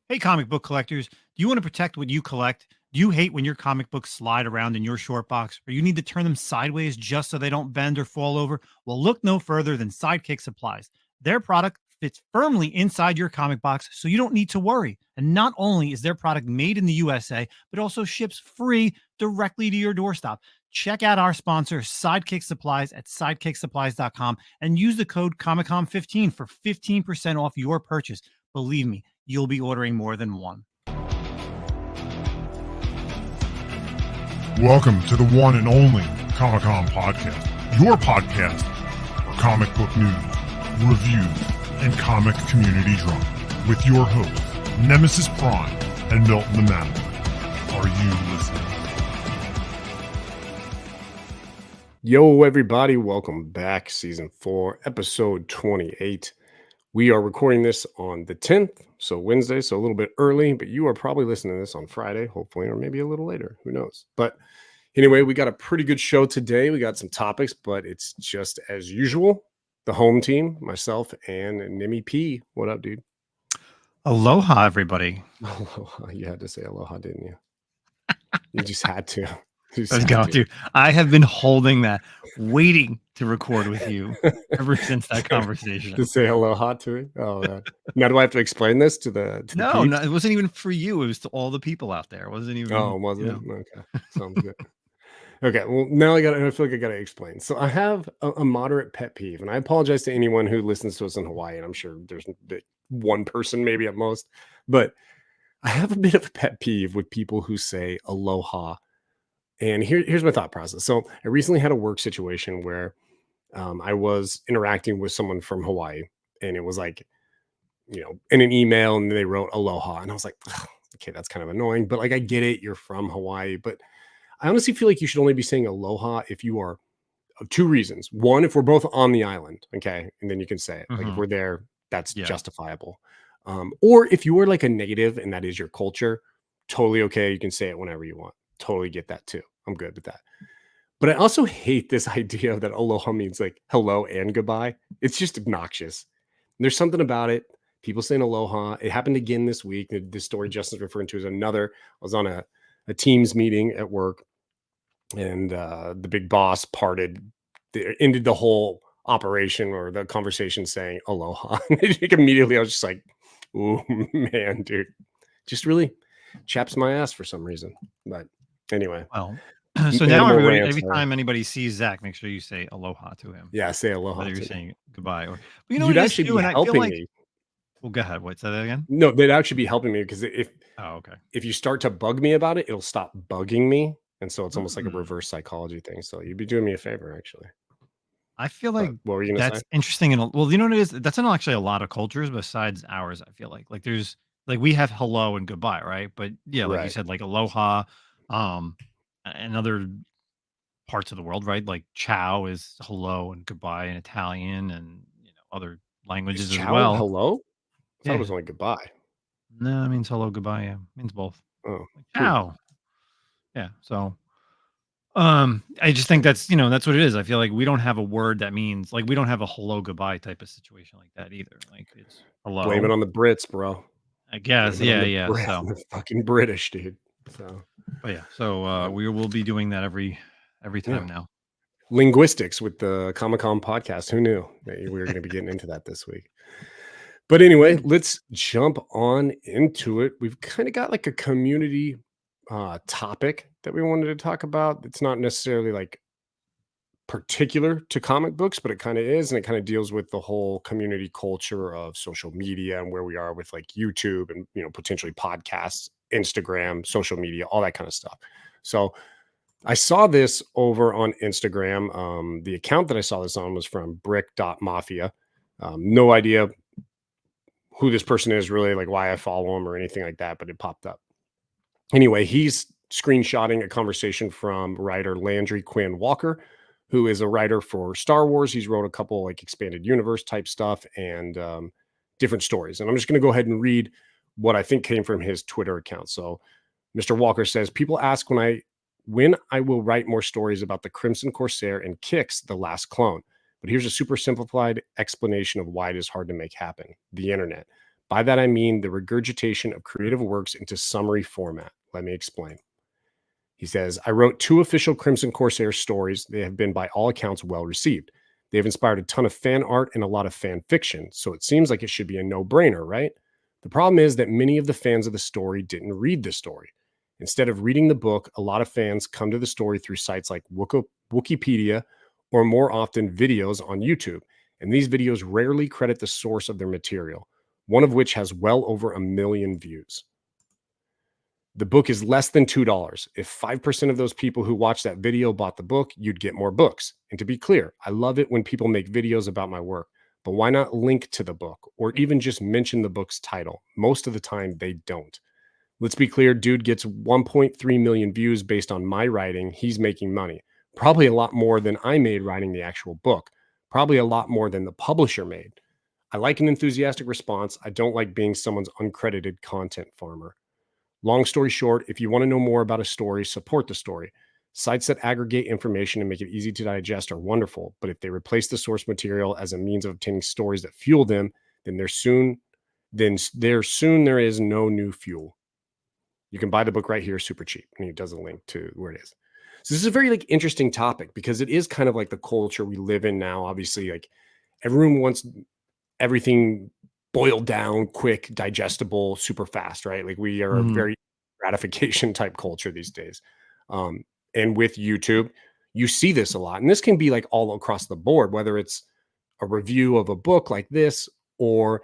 Hey, comic book collectors, do you want to protect what you collect? Do you hate when your comic books slide around in your short box, or you need to turn them sideways just so they don't bend or fall over? Well, look no further than Sidekick Supplies. Their product fits firmly inside your comic box, so you don't need to worry. And not only is their product made in the USA, but also ships free directly to your doorstep. Check out our sponsor, Sidekick Supplies, at sidekicksupplies.com and use the code COMICON15 for 15% off your purchase. Believe me, you'll be ordering more than one. Welcome to the one and only Comic-Con Podcast, your podcast for comic book news, reviews, and comic community drama, with your hosts, Nemesis Prime and Milton the Manimal. Are you listening? Yo, everybody, welcome back. Season 4, episode 28. We are recording this on the 10th, so Wednesday, so a little bit early, but you are probably listening to this on Friday, hopefully, or maybe a little later. Who knows? But anyway, we got a pretty good show today. We got some topics, but it's just as usual. The home team, myself, and Nimmy P. What up, dude? Aloha, everybody. Aloha. You had to say aloha, didn't you? You just had to. I was going to. I have been holding that, waiting to record with you ever since that conversation. To say aloha to me? Oh, man. Now do I have to explain this to the No, it wasn't even for you. It was to all the people out there. It wasn't even. Oh, was it? Okay. Sounds good. Okay. Well, now I feel like I got to explain. So I have a moderate pet peeve, and I apologize to anyone who listens to us in Hawaii, and I'm sure there's one person maybe at most, but I have a bit of a pet peeve with people who say aloha. And here's my thought process. So I recently had a work situation where I was interacting with someone from Hawaii, and it was like, in an email, and they wrote aloha. And I was like, okay, that's kind of annoying, but like, I get it. You're from Hawaii, but I honestly feel like you should only be saying aloha if you are two reasons. One, if we're both on the island, okay, and then you can say it. Like if we're there, that's justifiable. Or if you are like a native and that is your culture, totally okay. You can say it whenever you want. Totally get that too. I'm good with that. But I also hate this idea that aloha means like hello and goodbye. It's just obnoxious. There's something about it. People saying aloha. It happened again this week. This story Justin's referring to is another. I was on a Teams meeting at work, and the big boss ended the whole operation or the conversation saying aloha. Immediately I was just like, oh man, dude, just really chaps my ass for some reason. But anyway. Well, so now every time anybody sees Zack, make sure you say aloha to him. Yeah, say aloha. Whether you're saying goodbye or you'd actually be helping me. Well, go ahead. Say that again. No, they'd actually be helping me because okay. If you start to bug me about it, it'll stop bugging me, and so it's almost like a reverse psychology thing. So you'd be doing me a favor, actually. I feel like what were you gonna that's say? Interesting. And well, you know what it is? That's not actually a lot of cultures besides ours. I feel like there's like we have hello and goodbye, right? But yeah, like you said, like aloha, and other parts of the world, right? Like ciao is hello and goodbye in Italian, and other languages as well. Hello? I thought it was only goodbye. No, it means hello, goodbye. Yeah, it means both. Oh, like, ciao. Yeah. So, I just think that's that's what it is. I feel like we don't have a word that means like we don't have a hello, goodbye type of situation like that either. Like it's hello. Blame it on the Brits, bro. I guess. Yeah. So the fucking British, dude. So, but yeah. So we will be doing that every time now. Linguistics with the Comic-Con podcast. Who knew that we were going to be getting into that this week? But anyway, let's jump on into it. We've kind of got like a community topic that we wanted to talk about. It's not necessarily like particular to comic books, but it kind of is, and it kind of deals with the whole community culture of social media and where we are with like YouTube and potentially podcasts, Instagram, social media, all that kind of stuff. So I saw this over on Instagram. The account that I saw this on was from brick.mafia. No idea who this person is, really, like why I follow him or anything like that, but it popped up. Anyway, he's screenshotting a conversation from writer Landry Quinn Walker, who is a writer for Star Wars. He's wrote a couple like expanded universe type stuff and different stories. And I'm just going to go ahead and read what I think came from his Twitter account. So Mr. Walker says, people ask when I will write more stories about the Crimson Corsair and Kix, the last clone. But here's a super simplified explanation of why it is hard to make happen. The internet. By that, I mean the regurgitation of creative works into summary format. Let me explain. He says, I wrote 2 official Crimson Corsair stories. They have been, by all accounts, well received. They have inspired a ton of fan art and a lot of fan fiction, so it seems like it should be a no-brainer, right? The problem is that many of the fans of the story didn't read the story. Instead of reading the book, a lot of fans come to the story through sites like Wikipedia or more often videos on YouTube. And these videos rarely credit the source of their material, one of which has well over 1 million views. The book is less than $2. If 5% of those people who watched that video bought the book, you'd get more books. And to be clear, I love it when people make videos about my work, but why not link to the book or even just mention the book's title? Most of the time, they don't. Let's be clear, dude gets 1.3 million views based on my writing. He's making money. Probably a lot more than I made writing the actual book. Probably a lot more than the publisher made. I like an enthusiastic response. I don't like being someone's uncredited content farmer. Long story short, if you want to know more about a story, support the story. Sites that aggregate information and make it easy to digest are wonderful, but if they replace the source material as a means of obtaining stories that fuel them, then there is no new fuel. You can buy the book right here, super cheap, and he does a link to where it is. So this is a very interesting topic because it is kind of like the culture we live in now. Obviously, like everyone wants everything boiled down, quick, digestible, super fast, right? Like we are a very gratification type culture these days. And with YouTube, you see this a lot. And this can be like all across the board, whether it's a review of a book like this, or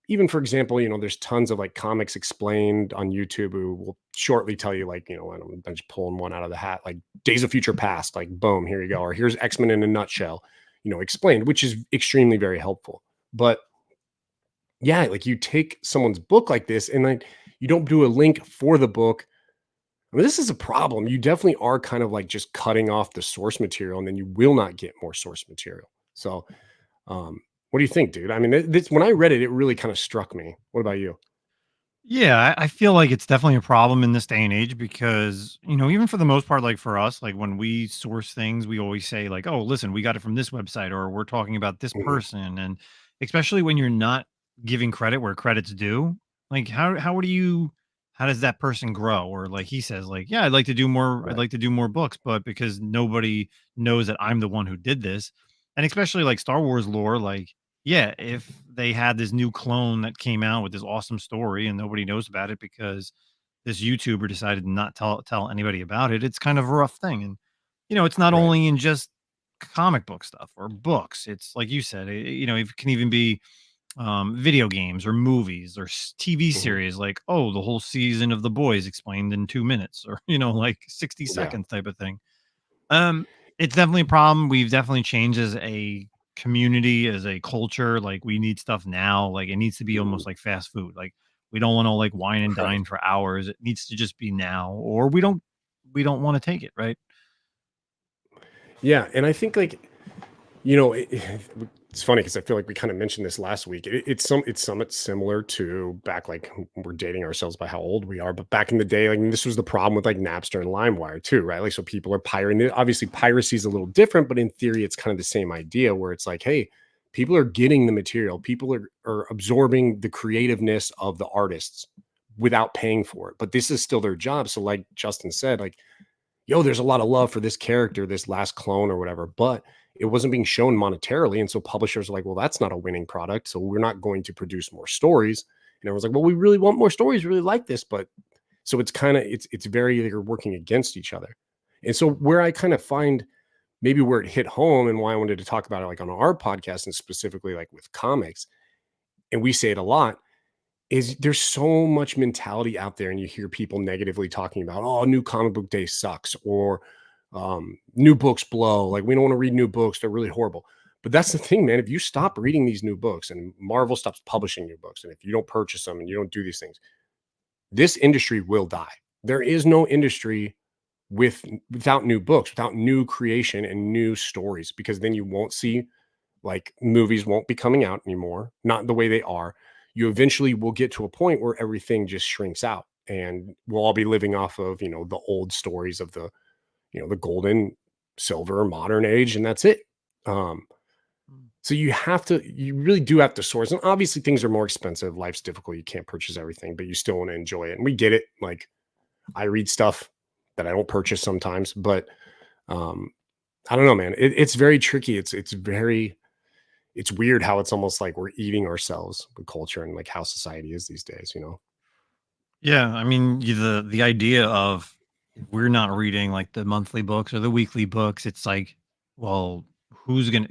even, for example, there's tons of like comics explained on YouTube who will shortly tell you, like, I'm just pulling one out of the hat, like Days of Future Past, like, boom, here you go. Or here's X-Men in a nutshell, explained, which is extremely very helpful. But yeah, like you take someone's book like this and like you don't do a link for the book. I mean, this is a problem. You definitely are kind of like just cutting off the source material, and then you will not get more source material. So, what do you think, dude? I mean, when I read it, it really kind of struck me. What about you? Yeah, I feel like it's definitely a problem in this day and age because, even for the most part, like for us, like when we source things, we always say, like, oh, listen, we got it from this website or we're talking about this Mhm. person. And especially when you're not giving credit where credit's due, like how does that person grow? Or like he says, like, yeah, I'd Right. like to do more books, but because nobody knows that I'm the one who did this. And especially like Star Wars lore, like, yeah, if they had this new clone that came out with this awesome story and nobody knows about it because this YouTuber decided to not tell anybody about it, it's kind of a rough thing. And it's not Right. only in just comic book stuff or books. It's like you said, it can even be video games or movies or TV Mhm. series. Like, oh, the whole season of The Boys explained in 2 minutes, or like 60 Yeah. seconds type of thing. Um, it's definitely a problem. We've definitely changed as a community, as a culture. Like we need stuff now. Like it needs to be Mhm. almost like fast food. Like we don't want to like wine and Right. dine for hours. It needs to just be now, or we don't want to take it, right? Yeah, and I think it's funny because I feel like we kind of mentioned this last week. It's somewhat similar to back, like, we're dating ourselves by how old we are, but back in the day, like, this was the problem with like Napster and LimeWire too, right? Like, so people are pirating. Obviously, piracy is a little different, but in theory, it's kind of the same idea where it's like, hey, people are getting the material, people are absorbing the creativeness of the artists without paying for it, but this is still their job. So, like Justin said, like, yo, there's a lot of love for this character, this last clone or whatever, but it wasn't being shown monetarily. And so publishers are like, well, that's not a winning product. So we're not going to produce more stories. And everyone's like, well, we really want more stories, really like this. But so it's kind of it's very, they're working against each other. And so where I kind of find maybe where it hit home and why I wanted to talk about it like on our podcast and specifically like with comics, and we say it a lot, is there's so much mentality out there, and you hear people negatively talking about, oh, new comic book day sucks, or new books blow. Like, we don't want to read new books. They're really horrible. But that's the thing, man. If you stop reading these new books and Marvel stops publishing new books, and if you don't purchase them and you don't do these things, this industry will die. There is no industry without new books, without new creation and new stories, because then you won't see, like, movies won't be coming out anymore, not the way they are. You eventually will get to a point where everything just shrinks out, and we'll all be living off of, the old stories of the golden, silver, modern age, and that's it. Um, So you really do have to source. And obviously things are more expensive. Life's difficult. You can't purchase everything, but you still want to enjoy it. And we get it. Like I read stuff that I don't purchase sometimes, but um, I don't know, man. It's very tricky. It's weird how it's almost like we're eating ourselves with culture and like how society is these days, you know? Yeah, I mean, the idea of if we're not reading like the monthly books or the weekly books, it's like, well, who's gonna,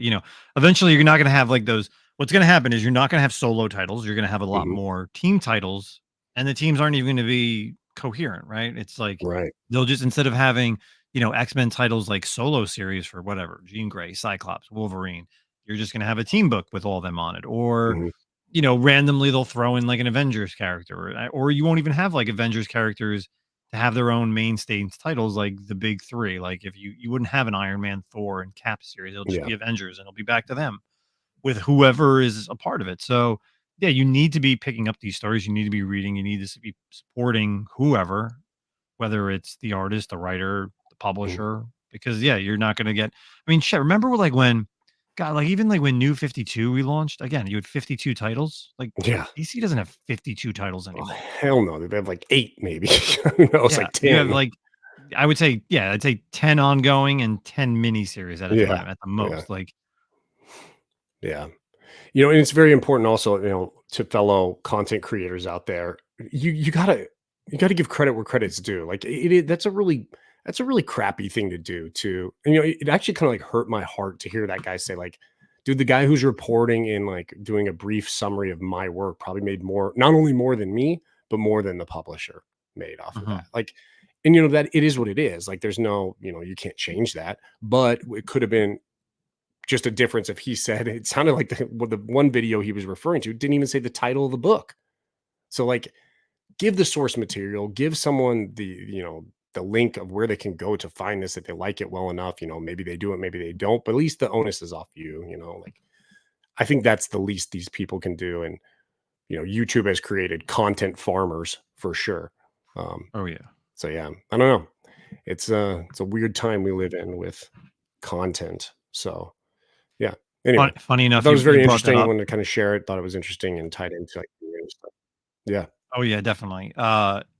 eventually you're not gonna have like those. What's gonna happen is you're not gonna have solo titles. You're gonna have a lot Mhm. more team titles, and the teams aren't even gonna be coherent, right? It's like Right. they'll just instead of having X-Men titles like solo series for whatever Jean Grey, Cyclops, Wolverine, you're just gonna have a team book with all of them on it, or Mhm. randomly they'll throw in like an Avengers character, or you won't even have like Avengers characters to have their own mainstay titles like the big three. Like if you wouldn't have an Iron Man, Thor, and Cap series, it'll just Yeah. be Avengers, and it'll be back to them with whoever is a part of it. So yeah, you need to be picking up these stories. You need to be reading. You need to be supporting whoever, whether it's the artist, the writer, the Mhm. publisher, because yeah, you're not going to get. I mean, shit. Remember like when, God, like even like when New 52 relaunched again, you had 52 titles. Like Yeah. DC doesn't have 52 titles Oh, anymore. hell no. They have like 8 maybe. Who knows? Yeah, Like you have 10. like I would say, yeah, I'd say 10 ongoing and 10 miniseries at a Yeah. time at the Yeah. most. Like, Yeah. And it's very important also, to fellow content creators out there. You gotta give credit where credit's due. Like that's a really crappy thing to do too. And it actually kind of like hurt my heart to hear that guy say, like, dude, the guy who's reporting and like doing a brief summary of my work probably made more, not only more than me, but more than the publisher made off of that. mhm, Like, and that it is what it is. Like there's no, you can't change that. But it could have been just a difference if he said, it sounded like the one video he was referring to didn't even say the title of the book. So like give the source material, give someone the link of where they can go to find this if they like it well enough. Maybe they do it, maybe they don't, but at least the onus is off you. Like I think that's the least these people can do. And YouTube has created content farmers for sure. Um, oh yeah. so yeah, I don't know. It's a weird time we live in with content. So yeah. Anyway, Funny I enough, thought it you was very you brought that interesting. I up. wanted to kind of share it. Thought it was interesting and tied into like community stuff. Yeah. Oh yeah, definitely.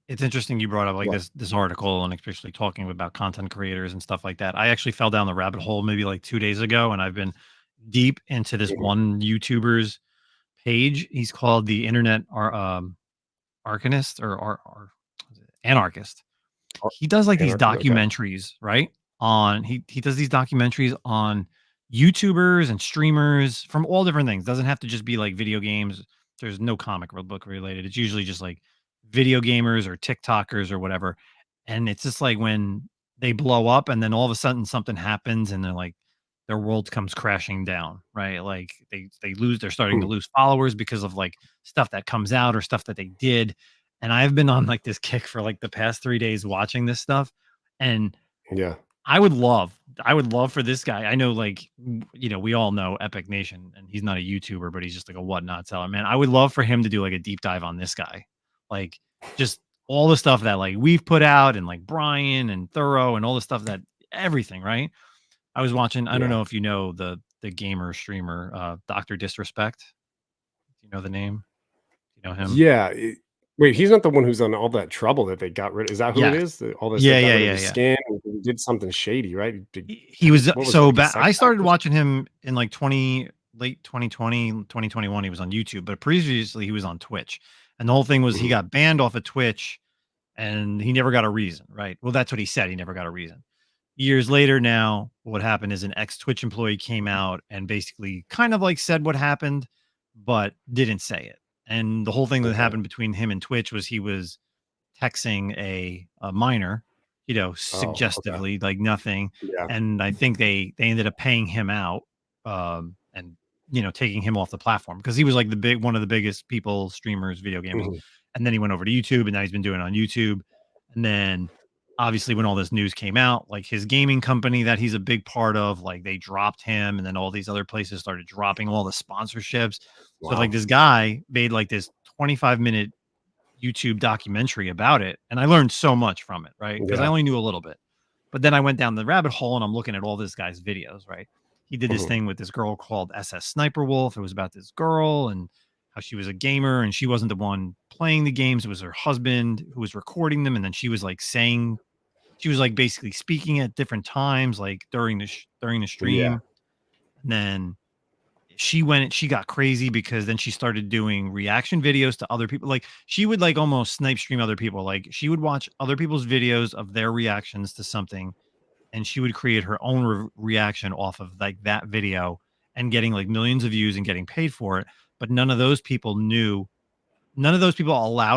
It's interesting you brought up like What? this article and especially talking about content creators and stuff like that. I actually fell down the rabbit hole maybe like 2 days ago, and I've been deep into this Mhm. one YouTuber's page. He's called the Internet Arcanist or Anarchist. Ar- He does like these Anarchy. Okay. documentaries, right? He does these documentaries on YouTubers and streamers from all different things. Doesn't have to just be like video games. There's no comic book related. It's usually just like video gamers or TikTokers or whatever. And it's just like when they blow up and then all of a sudden something happens and they're like their world comes crashing down, right? Like they're starting to Hmm. lose followers because of like stuff that comes out or stuff that they did. And I've been on like this kick for like the past 3 days watching this stuff. And Yeah. I would love for this guy. I know, like, we all know Epic Nation, and he's not a YouTuber, but he's just like a whatnot seller. Man, I would love for him to do like a deep dive on this guy, like just all the stuff that like we've put out, and like Brian and Thorough, and all the stuff that everything. Right? I was watching. I don't Yeah. know if you know the gamer streamer, Doctor Disrespect. Do you know the name? Do you know him? Yeah. Wait, he's not the one who's on all that trouble that they got rid of. Is that who it Yes. is? All this, they Yeah. got Yeah. rid of Yeah. his Yeah. skin. And he did something shady, right? He was What was it? so Like a bad. I sex act started or something? watching him in like late 2020, 2021. He was on YouTube, but previously he was on Twitch. And the whole thing was he Mhm. got banned off of Twitch and he never got a reason, right? Well, that's what he said. He never got a reason. Years later now, what happened is an ex Twitch employee came out and basically kind of like said what happened, but didn't say it. And the whole thing that Okay. happened between him and Twitch was he was texting a minor, Oh, okay. suggestively, like nothing. Yeah. And I think they ended up paying him out, and taking him off the platform because he was like the big one of the biggest people, streamers, video gamers. Mhm. And then he went over to YouTube, and now he's been doing it on YouTube. And then obviously when all this news came out, like his gaming company that he's a big part of, like they dropped him, and then all these other places started dropping all the sponsorships. So like Wow. this guy made like this 25-minute YouTube documentary about it, and I learned so much from it, right? Because I Yeah. only knew a little bit. But then I went down the rabbit hole and I'm looking at all this guy's videos, right? he did this thing with this girl called SS Sniper Wolf. It was about this girl and how she was a gamer and she wasn't the one playing the games. It was her husband who was recording them. And then she was like saying, she was like basically speaking at different times, like during the Yeah. stream. And then she got crazy because then she started doing reaction videos to other people. Like she would like almost snipe stream other people. Like she would watch other people's videos of their reactions to something and she would create her own reaction off of like that video and getting like millions of views and getting paid for it. But none of those people allowed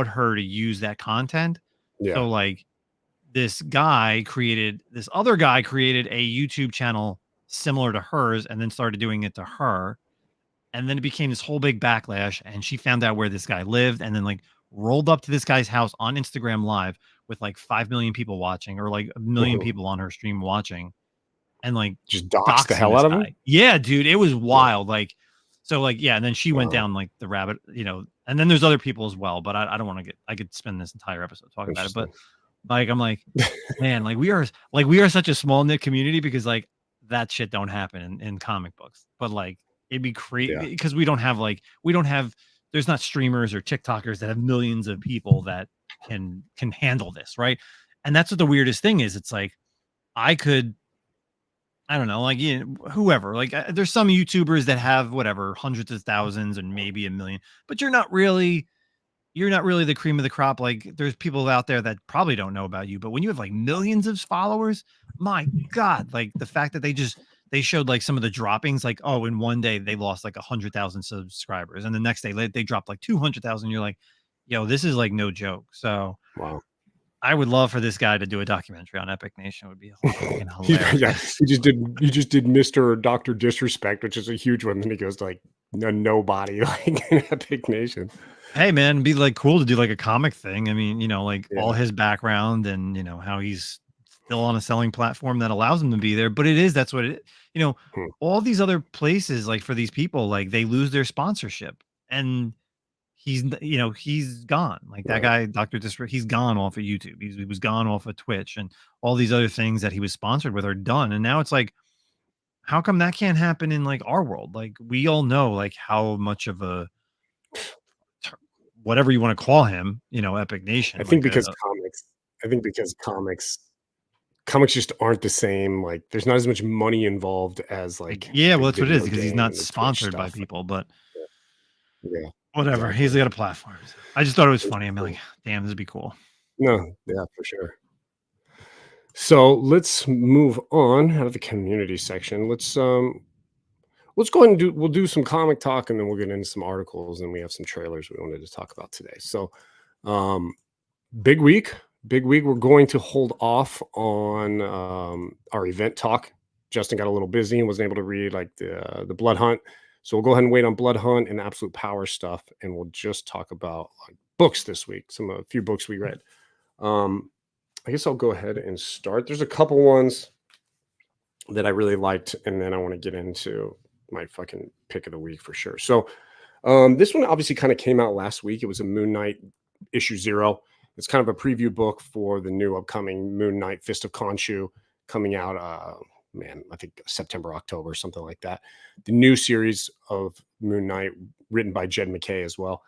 her to use that content. Yeah. So like this other guy created a YouTube channel similar to hers and then started doing it to her. And then it became this whole big backlash. And she found out where this guy lived and then like rolled up to this guy's house on Instagram Live with like 5 million people watching or like a million people on her stream watching and like Just dox the doxing hell this out of guy. him. Yeah, dude, it was wild. Like, so like, yeah. And then she went Wow. down like the rabbit, and then there's other people as well, but I don't want to I could spend this entire episode talking about it, but like, I'm like, man, like we are such a small knit community because like that shit don't happen in comic books, but like it'd be crazy because we don't have there's not streamers or TikTokers that have millions of people that can handle this, right? And that's what the weirdest thing is. It's like I don't know, like whoever, like there's some YouTubers that have whatever hundreds of thousands and maybe a million, but you're not really the cream of the crop. Like there's people out there that probably don't know about you, but when you have like millions of followers, my God, like the fact that they showed like some of the droppings, like, oh, in one day they lost like 100,000 subscribers. And the next day they dropped like 200,000. You're like, yo, this is like no joke. So wow. I would love for this guy to do a documentary on Epic Nation. It would be fucking hilarious. Yeah, he just did Mr. or Dr. Disrespect, which is a huge one. Then he goes to like nobody like in Epic Nation. Hey man, it'd be like cool to do like a comic thing. I mean, like all his background and how he's still on a selling platform that allows him to be there. But that's what it, all these other places, like for these people, like they lose their sponsorship and he's gone. Like that guy, Dr. Disrespect, he's gone off of YouTube. He was gone off of Twitch and all these other things that he was sponsored with are done. And now it's like, how come that can't happen in like our world? Like we all know like how much of a whatever you want to call him, Epic Nation. I think like because comics just aren't the same. Like there's not as much money involved as like yeah, well that's what it is because he's not sponsored by people, but whatever. Exactly. He's got a platform. I just thought it was funny. I'm like, damn, this would be cool. No, yeah, for sure. So let's move on out of the community section. Let's go ahead and we'll do some comic talk and then we'll get into some articles and we have some trailers we wanted to talk about today. So big week. We're going to hold off on our event talk. Justin got a little busy and wasn't able to read like the Blood Hunt. So we'll go ahead and wait on Blood Hunt and Absolute Power stuff. And we'll just talk about like books this week. A few books we read. I guess I'll go ahead and start. There's a couple ones that I really liked. And then I want to get into my fucking pick of the week for sure. So this one obviously kind of came out last week. It was a Moon Knight issue 0. It's kind of a preview book for the new upcoming Moon Knight Fist of Khonshu coming out, I think September, October, something like that. The new series of Moon Knight written by Jed MacKay as well.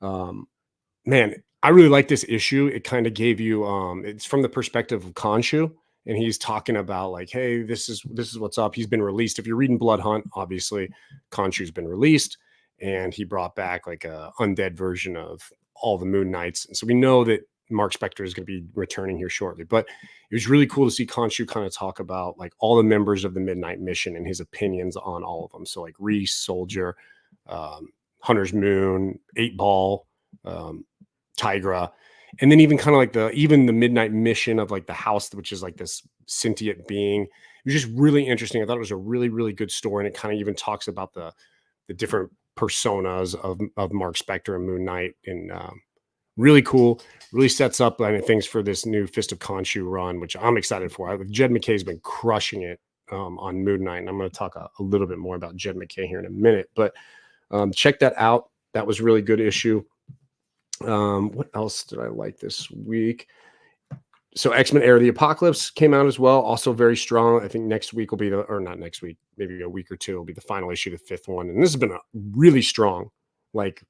Man, I really like this issue. It kind of gave you, it's from the perspective of Khonshu. And he's talking about like, hey, this is what's up. He's been released. If you're reading Blood Hunt, obviously Khonshu's been released and he brought back like a undead version of all the Moon Knights. And so we know that Mark Spector is going to be returning here shortly, but it was really cool to see Khonshu kind of talk about like all the members of the Midnight Mission and his opinions on all of them. So like Reese, Soldier, Hunter's Moon, 8-Ball, Tigra, and then even kind of like the Midnight Mission of like the house, which is like this sentient being. It was just really interesting. I thought it was a really, really good story. And it kind of even talks about the different personas of Mark Spector and Moon Knight. And really cool, really sets up things for this new Fist of Khonshu run, which I'm excited for. Jed MacKay's been crushing it on Moon Knight. And I'm going to talk a little bit more about Jed MacKay here in a minute, but check that out. That was a really good issue. What else did I like this week? So X-Men Era of the Apocalypse came out as well. Also very strong. I think next week will be or not next week, maybe a week or two will be the final issue, the 5th one. And this has been a really strong, like,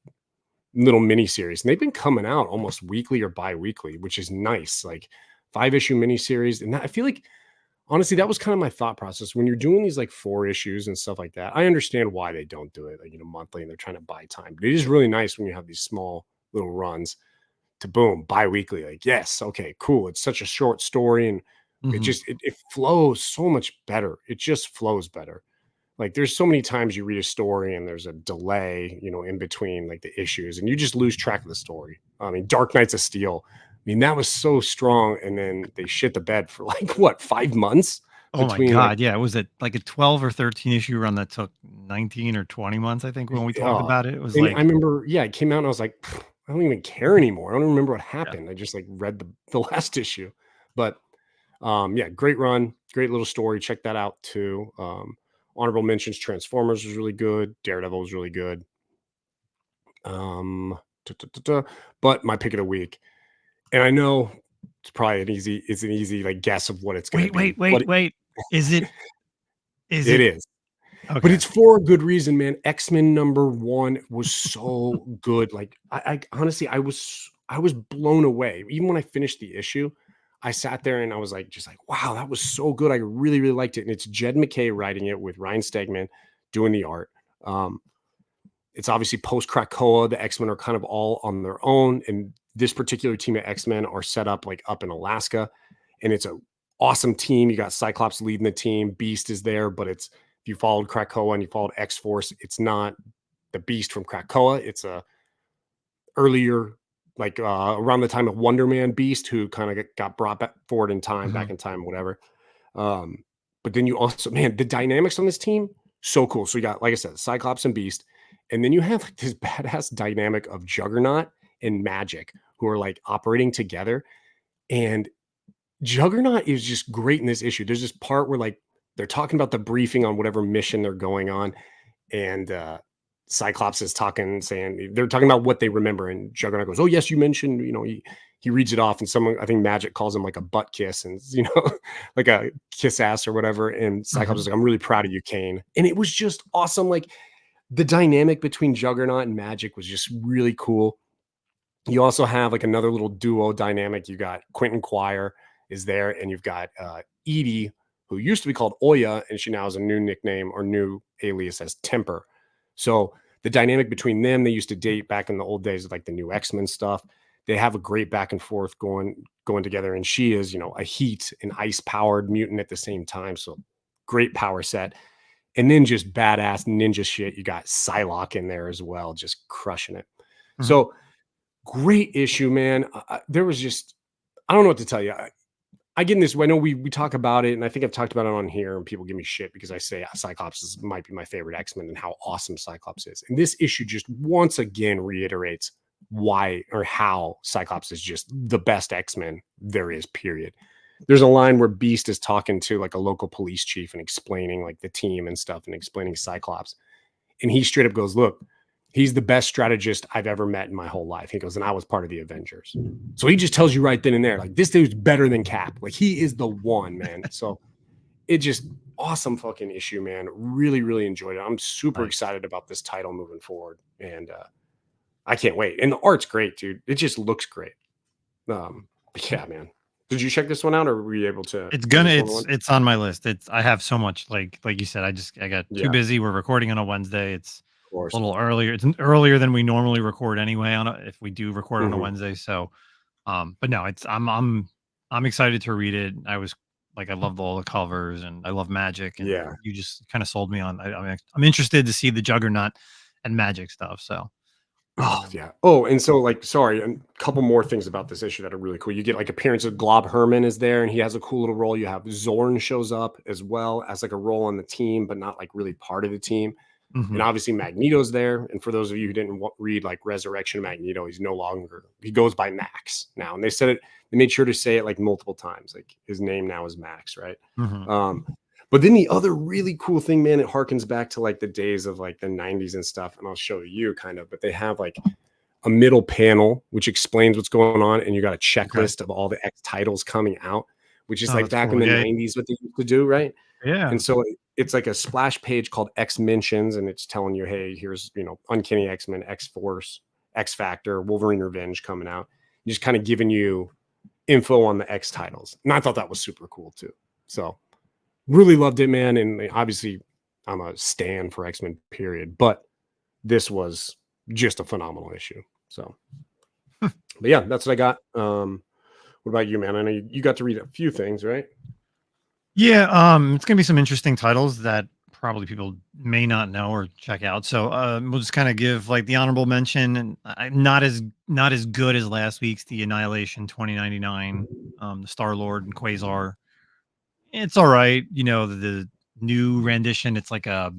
little mini series. And they've been coming out almost weekly or bi-weekly, which is nice. Like 5-issue mini series. And I feel like, honestly, that was kind of my thought process when you're doing these like 4 issues and stuff like that. I understand why they don't do it like, monthly, and they're trying to buy time. But it is really nice when you have these small little runs to boom, bi-weekly. Like, yes, okay, cool. It's such a short story, and it flows so much better. It just flows better. Like, there's so many times you read a story and there's a delay, in between like the issues, and you just lose track of the story. I mean, Dark Knights of Steel, that was so strong, and then they shit the bed for like what, 5 months Oh my between, like, god, yeah, was it like a 12 or 13 issue run that took 19 or 20 months, I think, when we talked about it? It was and I like remember, yeah, it came out and I was like, I don't even care anymore. I don't even remember what yeah. happened. I just like read the last issue, but yeah, great run, great little story. Check that out too. Honorable mentions: Transformers was really good. Daredevil was really good. Um, but my pick of the week, and I know it's probably an easy like guess of what it's going to be. But Wait. Is it it is. But okay. it's for a good reason, man. X-Men #1 was so good. Like, I honestly, I was blown away. Even when I finished the issue, I sat there and I was like, just like, wow, that was so good. I really, really liked it. And it's Jed McKay writing it with Ryan Stegman doing the art. It's obviously post Krakoa. The X-Men are kind of all on their own, and this particular team of X-Men are set up like up in Alaska, and it's a awesome team. You got Cyclops leading the team. Beast is there, but if you followed Krakoa and you followed X-Force, it's not the Beast from Krakoa. It's a earlier, like around the time of Wonder Man Beast, who kind of got brought back forward in time, back in time, whatever. But then you also, man, the dynamics on this team, so cool. So you got, like I said, Cyclops and Beast, and then you have like this badass dynamic of Juggernaut and Magic, who are like operating together. And Juggernaut is just great in this issue. There's this part where like they're talking about the briefing on whatever mission they're going on, and Cyclops is they're talking about what they remember, and Juggernaut goes, "Oh yes, you mentioned, he reads it off, and someone, I think Magic, calls him like a butt kiss, and like a kiss ass or whatever." And Cyclops is like, "I'm really proud of you, Kane." And it was just awesome. Like, the dynamic between Juggernaut and Magic was just really cool. You also have like another little duo dynamic. You got Quentin Quire is there, and you've got Edie, who used to be called Oya, and she now has a new nickname or new alias as Temper. So the dynamic between them, they used to date back in the old days of like the new X-Men stuff. They have a great back and forth going together, and she is, a heat and ice powered mutant at the same time. So great power set. And then just badass ninja shit. You got Psylocke in there as well, just crushing it. So great issue, man. There was just, I don't know what to tell you. I get in this. I know we talk about it, and I think I've talked about it on here, and people give me shit because I say Cyclops might be my favorite X-Men and how awesome Cyclops is. And this issue just once again reiterates why or how Cyclops is just the best X-Men there is, period. There's a line where Beast is talking to like a local police chief and explaining like the team and stuff and explaining Cyclops. And he straight up goes, "Look, he's the best strategist I've ever met in my whole life." He goes, "And I was part of the Avengers." So he just tells you right then and there, like, this dude's better than Cap. Like, he is the one, man. So it just awesome fucking issue, man. Really, really enjoyed it. I'm super excited about this title moving forward. And I can't wait. And the art's great, dude. It just looks great. Yeah, man. Did you check this one out, or were you able to? It's on my list. I have so much, like you said, I got too Yeah, busy. We're recording on a Wednesday. It's of course. a little earlier. It's earlier than we normally record anyway if we do record on a Mhm. Wednesday. So but no, I'm excited to read it. I love all the covers, and I love Magic, and Yeah. you just kind of sold me on. I'm interested to see the Juggernaut and Magic stuff. So Oh, yeah. Oh, and so, like, sorry, and a couple more things about this issue that are really cool. You get like appearance of Glob Herman is there, and he has a cool little role. You have Zorn shows up as well as like a role on the team, but not like really part of the team. And obviously Magneto's there. And for those of you who didn't read like Resurrection Magneto, he goes by Max now. And they made sure to say it like multiple times. Like, his name now is Max, right? But then the other really cool thing, man, it harkens back to like the days of like the 90s and stuff. And I'll show you kind of, but they have like a middle panel which explains what's going on, and you got a checklist of all the X titles coming out, which is Oh, like that's back in cool. the Yeah. 90s what they used to do, right? Yeah. And so it's like a splash page called X Mentions, and it's telling you, hey, here's, Uncanny X-Men, X-Force, X Factor, Wolverine Revenge coming out. Just kind of giving you info on the X titles. And I thought that was super cool too. So really loved it, man. And obviously I'm a stan for X-Men period, but this was just a phenomenal issue. So, but yeah, that's what I got. What about you, man? I know you got to read a few things, right? Yeah, it's gonna be some interesting titles that probably people may not know or check out. So, we'll just kind of give like the honorable mention, and not as good as last week's The Annihilation 2099, the Star Lord and Quasar. It's all right, the new rendition. It's like a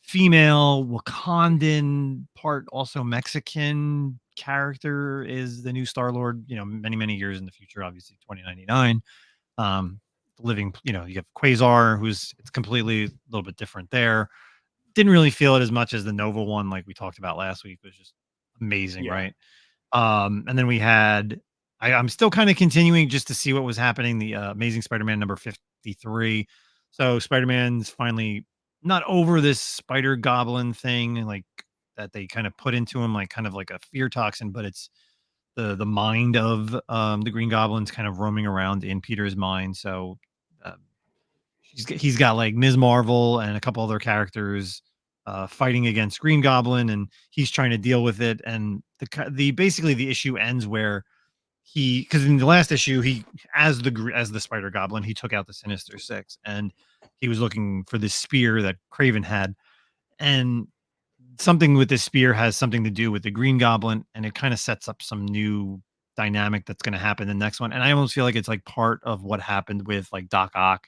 female Wakandan part, also Mexican character is the new Star Lord. Many years in the future, obviously 2099. Living, you have Quasar, it's completely a little bit different there. Didn't really feel it as much as the Nova one, like we talked about last week, was just amazing, Yeah. right? And then we had, I'm still kind of continuing just to see what was happening. The Amazing Spider-Man number 53. So Spider-Man's finally not over this spider goblin thing, like that they kind of put into him, like kind of like a fear toxin, but it's the mind of the Green Goblin's kind of roaming around in Peter's mind. So uh, he's got like Ms. Marvel and a couple other characters fighting against Green Goblin, and he's trying to deal with it. And the basically the issue ends where because in the last issue he as the Spider Goblin he took out the Sinister Six, and he was looking for this spear that Craven had, and something with this spear has something to do with the Green Goblin, and it kind of sets up some new dynamic that's going to happen in the next one. And I almost feel like it's like part of what happened with like Doc Ock.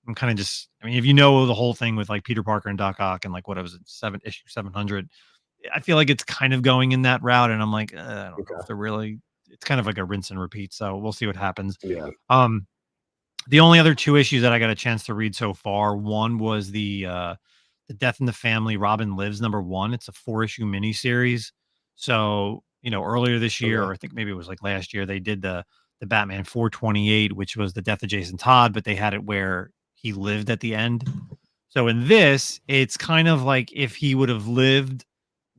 I'm kind of just, I mean, if you know the whole thing with like Peter Parker and Doc Ock and like what was it, issue 700, I feel like it's kind of going in that route. And I'm like, I don't know if Okay. they're really, it's kind of like a rinse and repeat. So we'll see what happens. Yeah. Um, the only other two issues that I got a chance to read so far, one was the Death in the Family Robin Lives #1. It's a 4-issue miniseries. So, earlier this year, Okay. or I think maybe it was like last year, they did the Batman 428, which was the death of Jason Todd, but they had it where he lived at the end. So in this, it's kind of like if he would have lived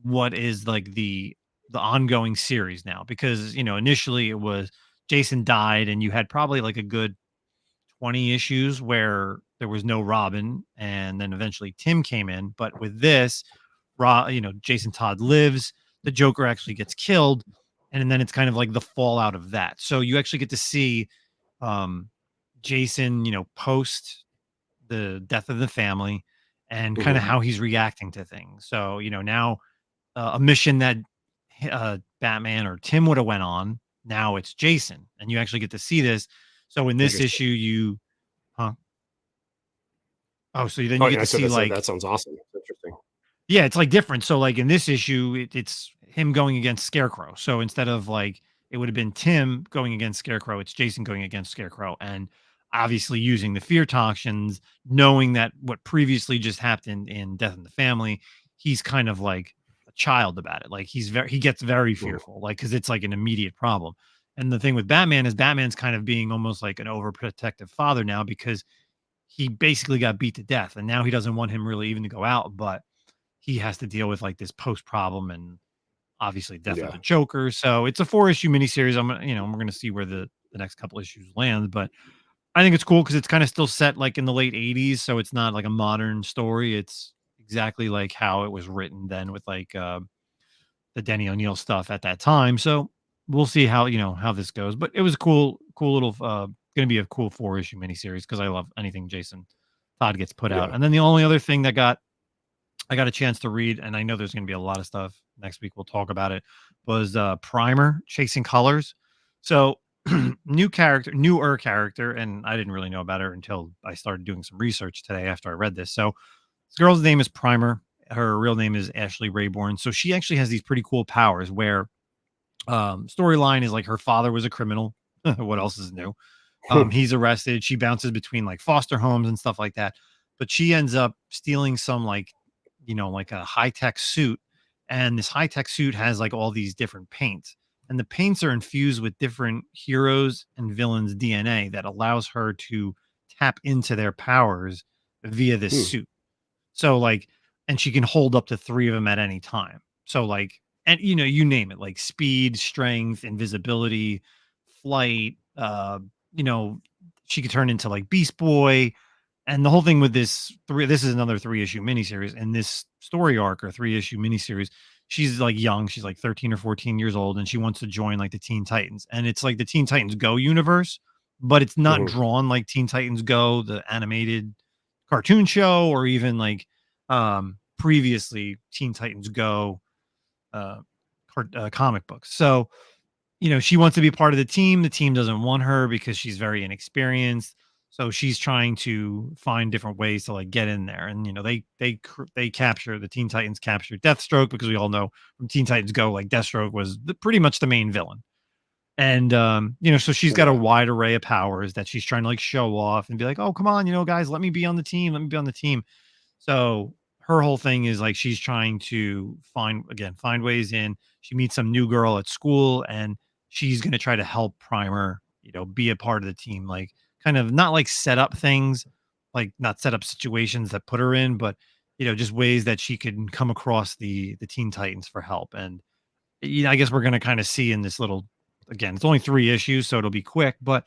what is like the ongoing series now, because initially it was Jason died and you had probably like a good 20 issues where there was no Robin, and then eventually Tim came in. But with this, Jason Todd lives, the Joker actually gets killed, and then it's kind of like the fallout of that. So you actually get to see um, Jason, post the death of the family, and kind of Mhm. how he's reacting to things. So now a mission that Batman or Tim would have went on, now it's Jason, and you actually get to see this. So in this Interesting. issue, huh? Oh, so then Oh, you get yeah. I to said see that like, sounds awesome. Interesting. yeah, it's like different. So like in this issue, it's him going against Scarecrow. So instead of like it would have been Tim going against Scarecrow, it's Jason going against Scarecrow, and obviously using the fear toxins, knowing that what previously just happened in Death in the Family, he's kind of like a child about it. Like he gets very Mhm. fearful, like because it's like an immediate problem. And the thing with Batman is Batman's kind of being almost like an overprotective father now, because he basically got beat to death, and now he doesn't want him really even to go out, but he has to deal with like this post problem and obviously death of Yeah. the Joker. So it's a 4-issue miniseries. We're gonna see where the next couple issues land, but I think it's cool because it's kind of still set like in the late 80s, so it's not like a modern story. It's exactly like how it was written then with like the Denny O'Neil stuff at that time. So we'll see how this goes. But it was a cool little gonna be a cool 4-issue miniseries because I love anything Jason Todd gets put out. Yeah. And then the only other thing that I got a chance to read, and I know there's going to be a lot of stuff next week. We'll talk about it. Was Primer Chasing Colors? So newer character, and I didn't really know about her until I started doing some research today after I read this. So this girl's name is Primer. Her real name is Ashley Rayborn. So she actually has these pretty cool powers where storyline is like her father was a criminal. What else is new? He's arrested. She bounces between like foster homes and stuff like that. But she ends up stealing some like, like a high tech suit and this high tech suit has like all these different paints, and the paints are infused with different heroes and villains' DNA that allows her to tap into their powers via this Hmm. suit. So like, and she can hold up to three of them at any time. So like, and you name it, like speed, strength, invisibility, flight. You know, she could turn into like Beast Boy, and the whole thing with this is another 3-issue miniseries, and this story arc or 3-issue miniseries. She's like young, she's like 13 or 14 years old, and she wants to join like the Teen Titans, and it's like the Teen Titans Go universe, but it's not Mhm. drawn like Teen Titans Go, the animated cartoon show, or even like previously Teen Titans Go uh, comic books. So she wants to be part of the team. The team doesn't want her because she's very inexperienced. So she's trying to find different ways to like get in there. And they capture the Teen Titans capture Deathstroke, because we all know from Teen Titans Go, like Deathstroke was pretty much the main villain. And so she's got a Yeah. wide array of powers that she's trying to like show off and be like, oh, come on, guys, let me be on the team. Let me be on the team. So her whole thing is like she's trying to find ways in. She meets some new girl at school, and she's going to try to help Primer, be a part of the team, like kind of not like set up things, like not set up situations that put her in, but just ways that she can come across the Teen Titans for help. And I guess we're going to kind of see in this little, again, it's only 3 issues, so it'll be quick, but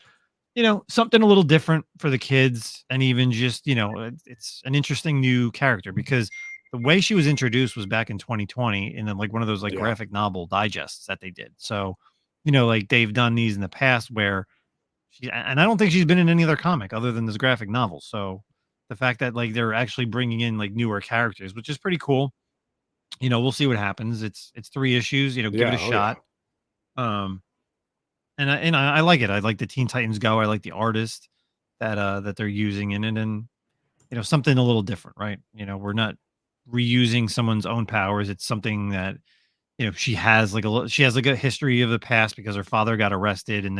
something a little different for the kids. And even just, it's an interesting new character, because the way she was introduced was back in 2020 in like one of those like Yeah. graphic novel digests that they did. So, like they've done these in the past where and I don't think she's been in any other comic other than this graphic novel. So the fact that like they're actually bringing in like newer characters, which is pretty cool. We'll see what happens. It's 3 issues, give it a Yeah. Oh yeah. shot. Um, and I like it. I like the Teen Titans Go. I like the artist that they're using in it, and something a little different, right? We're not reusing someone's own powers. It's something that she has like she has like a history of the past, because her father got arrested, and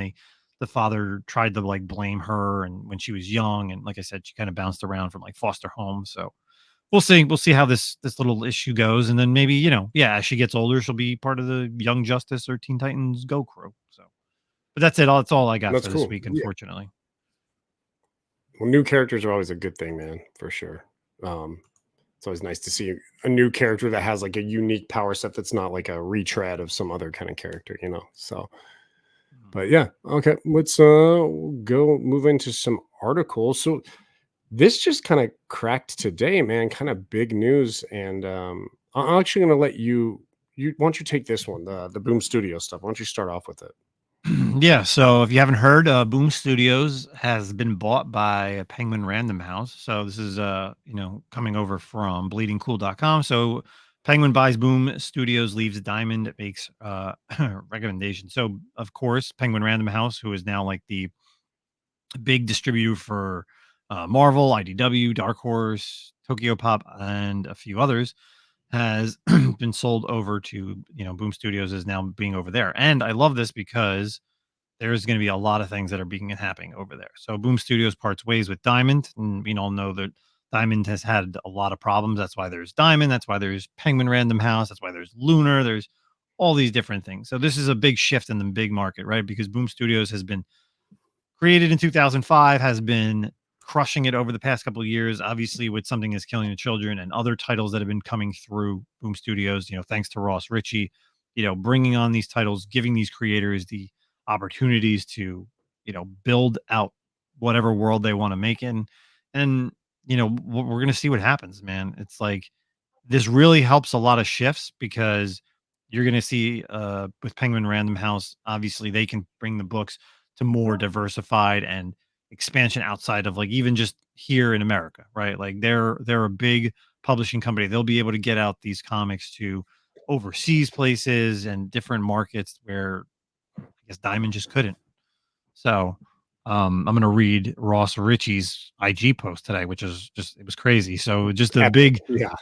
the father tried to like blame her, and when she was young, and like I said, she kind of bounced around from like foster homes. So we'll see how this little issue goes, and then maybe yeah, as she gets older, she'll be part of the Young Justice or Teen Titans Go crew. So. But that's it. That's all I got That's for this cool. week, Yeah. unfortunately. Well, new characters are always a good thing, man, for sure. It's always nice to see a new character that has like a unique power set that's not like a retread of some other kind of character. So, Mhm. but yeah, okay, let's go move into some articles. So this just kind of cracked today, man. Kind of big news, and I'm actually going to let you. Why don't you take this one, the Boom Studio stuff? Why don't you start off with it? Yeah, so if you haven't heard, Boom Studios has been bought by Penguin Random House. So this is coming over from bleedingcool.com. So Penguin buys Boom Studios, leaves Diamond, makes recommendations. So of course, Penguin Random House, who is now like the big distributor for Marvel, IDW, Dark Horse, Tokyo Pop, and a few others, has been sold over to Boom Studios, is now being over there. And I love this because there's going to be a lot of things that are being happening over there. So Boom Studios parts ways with Diamond, and we all know that Diamond has had a lot of problems. That's why there's Diamond. That's why there's Penguin Random House. That's why there's Lunar. There's all these different things. So this is a big shift in the big market, right? Because Boom Studios has been created in 2005, has been crushing it over the past couple of years, obviously with Something Is Killing the Children and other titles that have been coming through Boom Studios, thanks to Ross Ritchie, bringing on these titles, giving these creators the opportunities to, build out whatever world they want to make in. And, we're going to see what happens, man. It's like, this really helps a lot of shifts, because you're going to see with Penguin Random House, obviously they can bring the books to more diversified and expansion outside of like even just here in America, right? Like they're a big publishing company. They'll be able to get out these comics to overseas places and different markets where I guess Diamond just couldn't. So I'm gonna read Ross Ritchie's IG post today, which is just, it was crazy. So just a Epic. big, Yeah.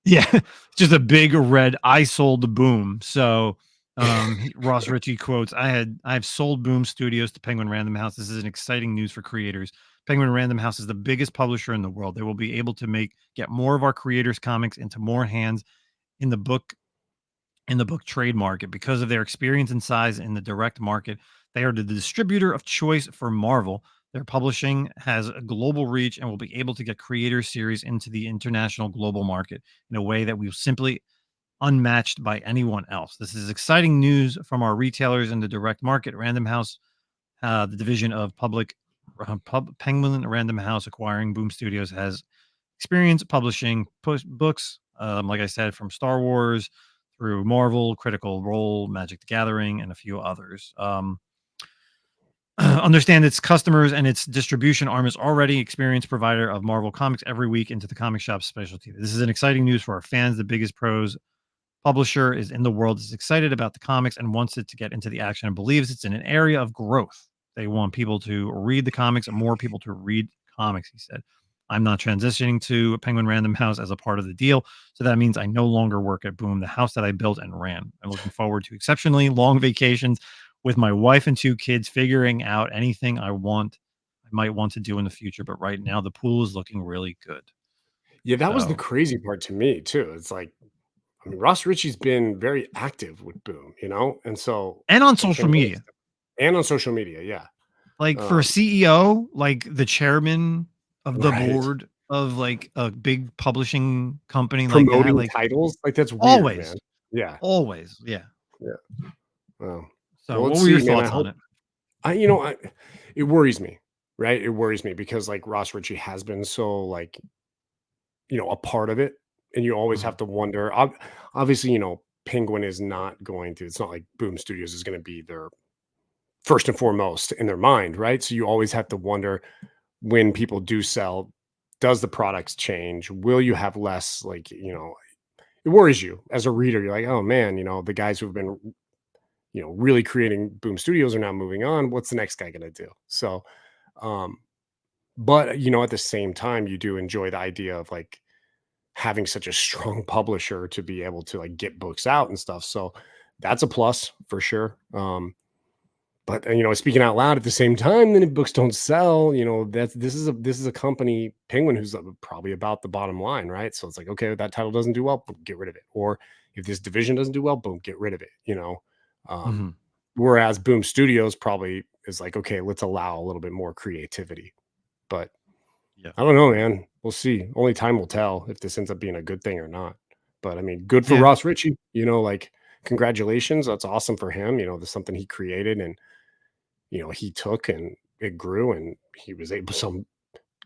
yeah, just a big red I sold Boom. So Ross Ritchie quotes, I've sold Boom Studios to Penguin Random House. This is an exciting news for creators. Penguin Random House is the biggest publisher in the world. They will be able to get more of our creators' comics into more hands in the book in the book trade market because of their experience and size in the direct market. They are the distributor of choice for Marvel. Their publishing has a global reach and will be able to get creator series into the international global market in a way that we will simply unmatched by anyone else. This is exciting news from our retailers in the direct market. Random House, the division of Penguin Random House acquiring Boom Studios, has experience publishing books, like I said, from Star Wars through Marvel, Critical Role, Magic the Gathering, and a few others. Understand its customers and its distribution arm is already experienced provider of Marvel comics every week into the comic shop specialty. This is an exciting news for our fans. The biggest pros publisher is in the world, is excited about the comics and wants it to get into the action and believes it's in an area of growth. They want people to read the comics and more people to read comics, he said. I'm not transitioning to Penguin Random House as a part of the deal, so that means I no longer work at Boom, the house that I built and ran. I'm looking forward to exceptionally long vacations with my wife and 2 kids, figuring out anything I might want to do in the future, but right now the pool is looking really good. Yeah, that was the So, crazy part to me too. It's like, I mean, Ross Ritchie's been very active with Boom, and so and on I social can't believe media. and on social media, yeah. Like, for a Um, CEO, like, the chairman of the right. board of, like, a big publishing company like that, Promoting like, titles, like, that's weird, man. always, Yeah, always, yeah. yeah. Well, So, well, what let's were your see, man. I thoughts on hope it? I it worries me, right? It worries me because, like, Ross Ritchie has been so, like, a part of it, and you always have Mhm, to wonder. Obviously, Penguin is not going to. It's not like Boom Studios is going to be their first and foremost in their mind, right? So you always have to wonder when people do sell, does the products change? Will you have less, like, it worries you as a reader. You're like, oh man, the guys who've been, really creating Boom Studios are now moving on. What's the next guy going to do? So, um, but at the same time, you do enjoy the idea of like having such a strong publisher to be able to like get books out and stuff. So that's a plus for sure. But speaking out loud at the same time, then if books don't sell, this is a company, Penguin, who's probably about the bottom line, right? So it's like, okay, if that title doesn't do well, boom, get rid of it. Or if this division doesn't do well, boom, get rid of it. Um, mhm, whereas Boom Studios probably is like, okay, let's allow a little bit more creativity. But yeah, I don't know, man. We'll see. Only time will tell if this ends up being a good thing or not. But I mean, good for yeah, Ross Ritchie. Like, congratulations. That's awesome for him. There's something he created and he took and it grew and he was able some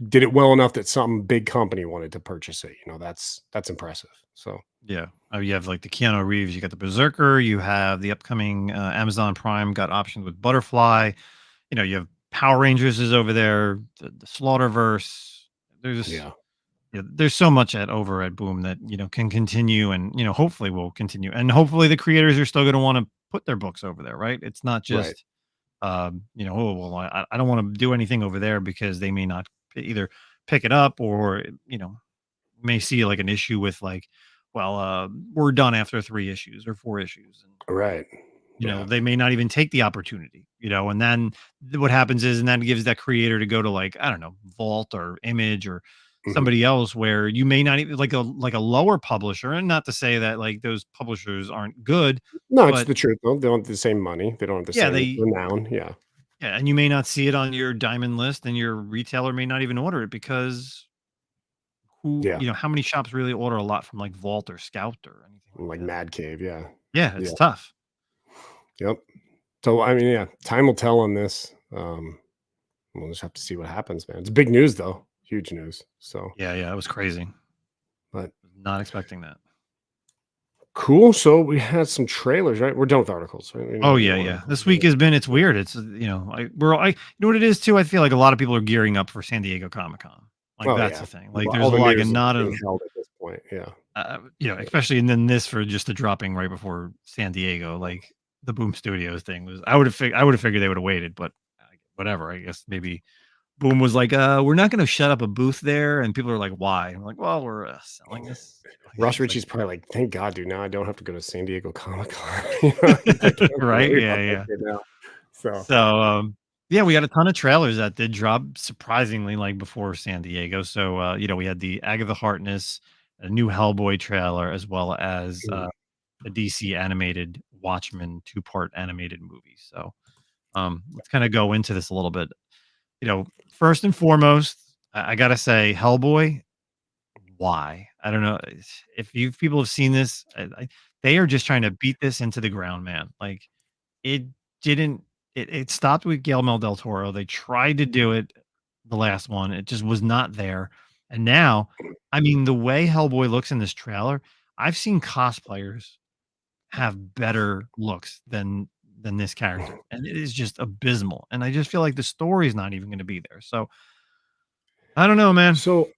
did it well enough that some big company wanted to purchase it. That's impressive. So yeah. Oh, you have, like, the Keanu Reeves, you got the Berserker, you have the upcoming, Amazon Prime got optioned with Butterfly, you have Power Rangers is over there, the Slaughterverse. There's yeah, Yeah, there's so much over at Boom that, can continue and, hopefully will continue. And hopefully the creators are still going to want to put their books over there, right? It's not right. just, oh, well, I don't want to do anything over there because they may not either pick it up or, may see like an issue with like, well, we're done after 3 issues or 4 issues. And Right. Yeah. they may not even take the opportunity, and then what happens is, and that gives that creator to go to like, I don't know, Vault or Image or Mhm. somebody else where you may not even like a lower publisher, and not to say that like those publishers aren't good, No, it's but the truth though. They don't have the same money. They don't have the yeah, same renown. Yeah. yeah, and you may not see it on your diamond list, and your retailer may not even order it because Yeah. how many shops really order a lot from like Vault or Scout or anything like Like that? Mad Cave. Yeah. Yeah, Yeah. it's tough. Yep. So I mean, yeah, time will tell on this. We'll just have to see what happens, man. It's big news though. Huge news. So Yeah, yeah, it was crazy. but Not expecting that. cool. So we had some trailers, right? We're done with articles, right? We didn't Oh have any yeah, more yeah. articles. This week has been it's weird. It's you know what it is too. I feel like a lot of people are gearing up for San Diego Comic Con. Like Oh that's yeah. the thing. Like Well, there's all a the like a news is not being of held at this point. Yeah. Yeah. especially and then this for just the dropping right before San Diego. Like the Boom Studios thing was. I would have figured they would have waited, but whatever. I guess maybe Boom was like, we're not going to shut up a booth there, and people are like, why? I'm like, well, we're selling this. Ross It's like, Ritchie's probably like, thank God, dude. Now I don't have to go to San Diego Comic Con. He's like, I don't have to right? worry Yeah, about that yeah. shit now. So So, yeah, we had a ton of trailers that did drop surprisingly like before San Diego. So, we had the Agatha Harkness, a new Hellboy trailer, as well as mm, the DC animated Watchmen 2-part animated movie. So let's kind of go into this a little bit. First and foremost, I gotta say, Hellboy. Why? I don't know if you people have seen this. They are just trying to beat this into the ground, man. Like it didn't. It stopped with Guillermo del Toro. They tried to do it, the last one. It just was not there. And now, I mean, the way Hellboy looks in this trailer, I've seen cosplayers have better looks than this character, and it is just abysmal. And I just feel like the story is not even going to be there. So I don't know, man. So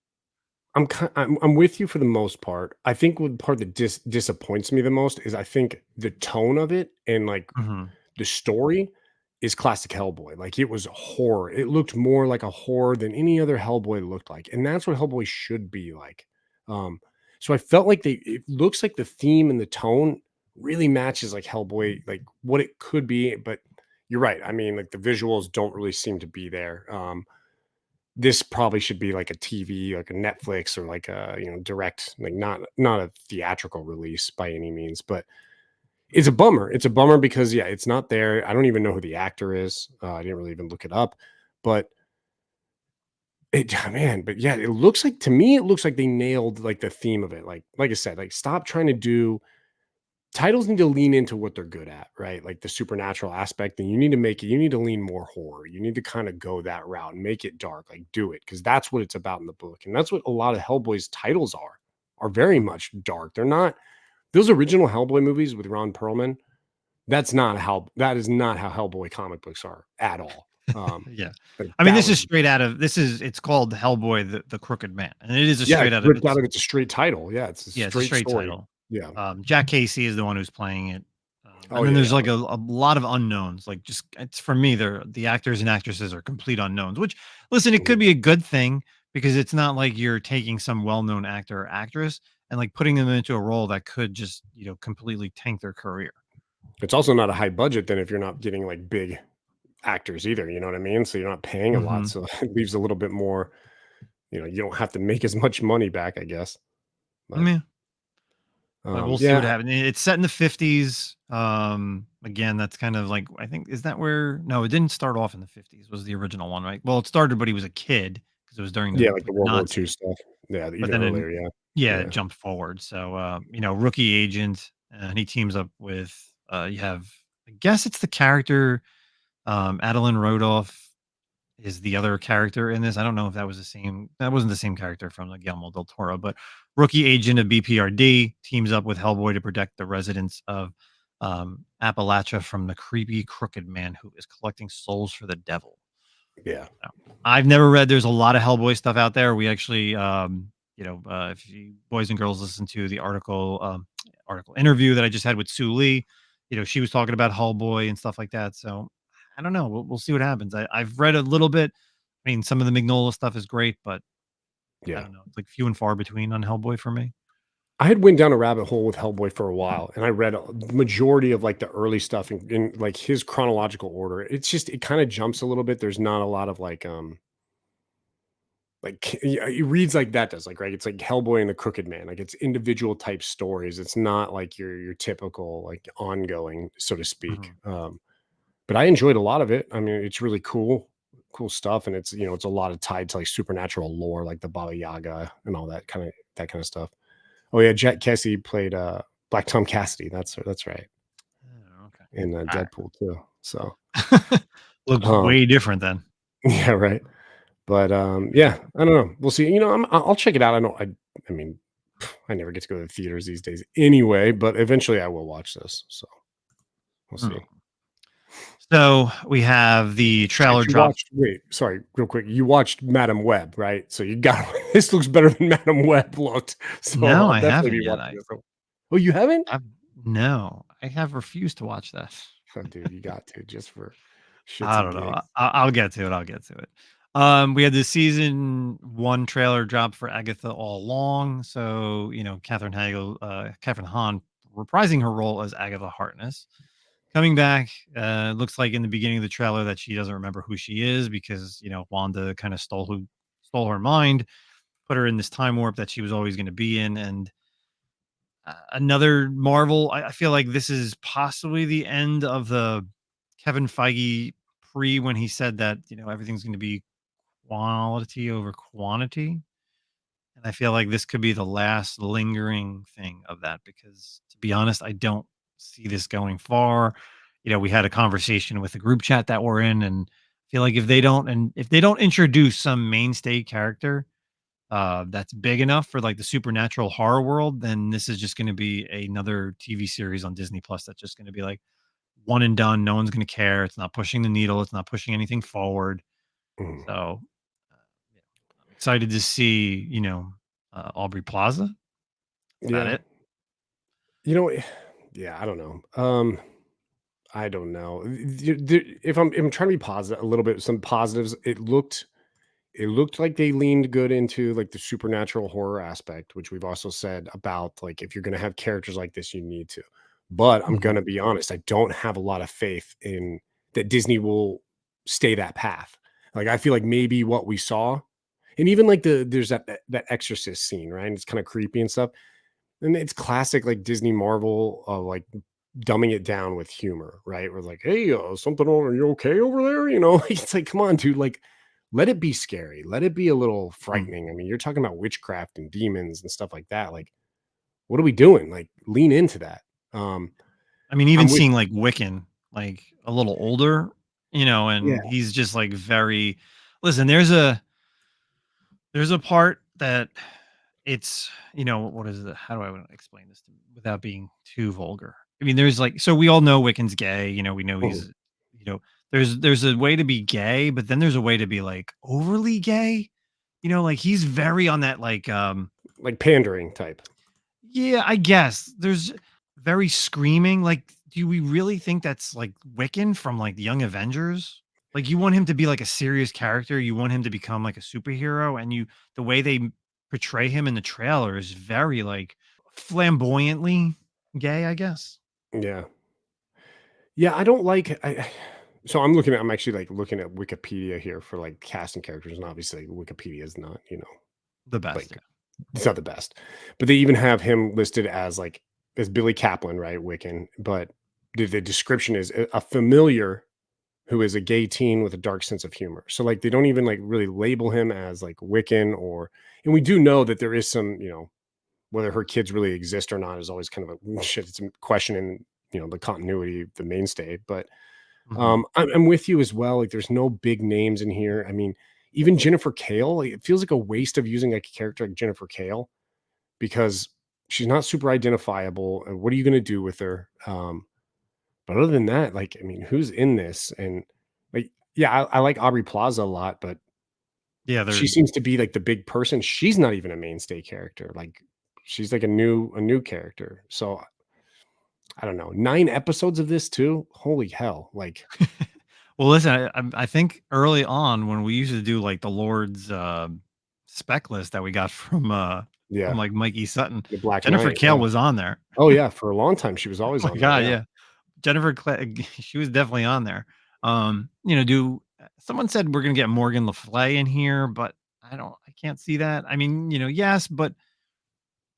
I'm with you for the most part. I think what part that disappoints me the most is I think the tone of it and like Mhm. the story is classic Hellboy. Like it was horror. It looked more like a horror than any other Hellboy looked like, and that's what Hellboy should be like. Um, so I felt like it looks like the theme and the tone really matches like Hellboy, like what it could be. But you're right. I mean, like the visuals don't really seem to be there. This probably should be like a TV, like a Netflix or like a direct, like not a theatrical release by any means, but it's a bummer. It's a bummer because yeah, it's not there. I don't even know who the actor is. I didn't really even look it up, but man, but yeah, it looks like to me, it looks like they nailed like the theme of it. Like I said, like stop trying to do titles need to lean into what they're good at, right? Like the supernatural aspect, and you need to make it, you need to lean more horror. You need to kind of go that route and make it dark, like do it, because that's what it's about in the book. And that's what a lot of Hellboy's titles are very Mhm. much dark. They're not those original Hellboy movies with Ron Perlman. That is not how Hellboy comic books are at all. Yeah. Like I mean, that this was is straight out of it's called Hellboy the Crooked Man. And it is a yeah, straight it's out of ripped out of it's a straight title. Yeah, it's a yeah, it's a straight straight story. title. Yeah. Jack Casey is the one who's playing it. Oh And then yeah, there's yeah. like a lot of unknowns. Like just it's for me, the actors and actresses are complete unknowns, which listen, it Mhm. could be a good thing because it's not like you're taking some well-known actor or actress and like putting them into a role that could just, completely tank their career. It's also not a high budget then if you're not getting like big actors either, you know what I mean? So you're not paying a lot, Hmm. so it leaves a little bit more, you don't have to make as much money back, I guess. But Yeah. But we'll see what yeah, happens. It's set in the 50s. Again, that's kind of like I think is that where no, it didn't start off in the 50s, was the original one, right? Well, it started, but he was a kid because it was during yeah, the like the the World War II Nazis. stuff. Yeah, But even then in earlier, yeah. yeah, it Yeah. jumped forward. So rookie agent, and he teams up with you have I guess it's the character Adeline Rodolph is the other character in this. I don't know if that wasn't the same character from the Guillermo del Toro, but rookie agent of BPRD teams up with Hellboy to protect the residents of Appalachia from the creepy crooked man who is collecting souls for the devil. Yeah. So, I've never read. There's a lot of Hellboy stuff out there. We actually, if you boys and girls listen to the article interview that I just had with Sue Lee, she was talking about Hellboy and stuff like that. So I don't know. We'll see what happens. I've read a little bit. I mean, some of the Mignola stuff is great, but I Yeah. don't know. It's like few and far between on Hellboy for me. I had went down a rabbit hole with Hellboy for a while, and I read the majority of like the early stuff in like his chronological order. It's just it kind of jumps a little bit. There's not a lot of like yeah, it reads like that does like right. It's like Hellboy and the Crooked Man. Like it's individual type stories. It's not like your typical like ongoing, so to speak. Mhm. But I enjoyed a lot of it. I mean, it's really cool stuff, and it's it's a lot of tied to like supernatural lore, like the Baba Yaga and all that kind of stuff. Oh yeah, Jack Kessie played Black Tom Cassidy. That's right Oh, okay. in All Deadpool too. So right. Looks um, way different then. yeah, right. But yeah, I don't know. We'll see. I'll check it out. I mean, I never get to go to the theaters these days anyway. But eventually, I will watch this. So we'll see. Hmm. So we have the trailer But you drop. watched wait, sorry, real quick. You watched Madam Web, right? So you got this looks better than Madam Web looked. So No, I'll I definitely haven't be yet. watching this. Oh, you haven't? I've no, I have refused to watch that. Oh, dude, you got to just for shits I and don't know. gigs. I'll get to it. I'll get to it. We had the season one trailer drop for Agatha all along. So, Catherine Hahn reprising her role as Agatha Harkness. Coming back, looks like in the beginning of the trailer that she doesn't remember who she is because, Wanda kind of stole her mind, put her in this time warp that she was always going to be in. And Another Marvel. I feel like this is possibly the end of the Kevin Feige when he said that everything's going to be quality over quantity. And I feel like this could be the last lingering thing of that because, to be honest, I don't see this going far. We had a conversation with the group chat that we're in, and I feel like if they don't introduce some mainstay character that's big enough for like the supernatural horror world, then this is just going to be another TV series on Disney Plus that's just going to be like one and done. No one's going to care. It's not pushing the needle. It's not pushing anything forward. Mhm. So yeah, I'm excited to see, Aubrey Plaza. That's about Yeah. it. You know, yeah, I don't know. I don't know. If I'm trying to be positive a little bit, some positives, it looked like they leaned good into like the supernatural horror aspect, which we've also said about like if you're going to have characters like this, you need to. But I'm going Mhm. to be honest, I don't have a lot of faith in that Disney will stay that path. Like I feel like maybe what we saw, and even like there's that Exorcist scene, right? And it's kind of creepy and stuff. And it's classic like Disney Marvel, like dumbing it down with humor, right? We're like, hey, something on, are you okay over there? Like, it's like, come on, dude, like let it be scary, let it be a little Mhm. frightening. I mean, you're talking about witchcraft and demons and stuff like that. Like, what are we doing? Like, lean into that. Um, I mean, even I'm with seeing like Wiccan, like a little older, Yeah. and he's just like very listen, there's a part that it's, what is it? How do I want to explain this without being too vulgar? I mean, there's like, so we all know Wiccan's gay, we know Mhm. he's, there's a way to be gay, but then there's a way to be like overly gay, like he's very on that, like, Like pandering type. yeah, I guess there's very screaming. Like, do we really think that's like Wiccan from like the Young Avengers? Like, you want him to be like a serious character. You want him to become like a superhero, and the way they portray him in the trailer is very like flamboyantly gay, I guess. Yeah. Yeah, I don't like so I'm actually like looking at Wikipedia here for like casting characters, and obviously Wikipedia is not, The best, like yeah. it's not the best. But they even have him listed as like as Billy Kaplan, right? Wiccan. But the description is a familiar who is a gay teen with a dark sense of humor. So like they don't even like really label him as like Wiccan or, and we do know that there is some, whether her kids really exist or not is always kind of a shit. It's a question in, the continuity, the mainstay. But Mhm. I'm with you as well. Like there's no big names in here. I mean, even Jennifer Kale, like, it feels like a waste of using like a character like Jennifer Kale because she's not super identifiable. And what are you going to do with her? But other than that, like, I mean, who's in this? And like, yeah, I like Aubrey Plaza a lot, but Yeah, she they're seems to be like the big person. She's not even a mainstay character. Like, she's like a new character. So I don't know. 9 episodes of this too. Holy hell! Like, well, listen, I think early on when we used to do like the Lord's spec list that we got from yeah, like Mikey Sutton, the Black Jennifer Knight. Kale Yeah. was on there. Oh yeah, for a long time she was Oh always my on there. god, Yeah. yeah. She was definitely on there. Do someone said we're gonna get Morgan Le Fay in here, but I can't see that. I mean, yes, but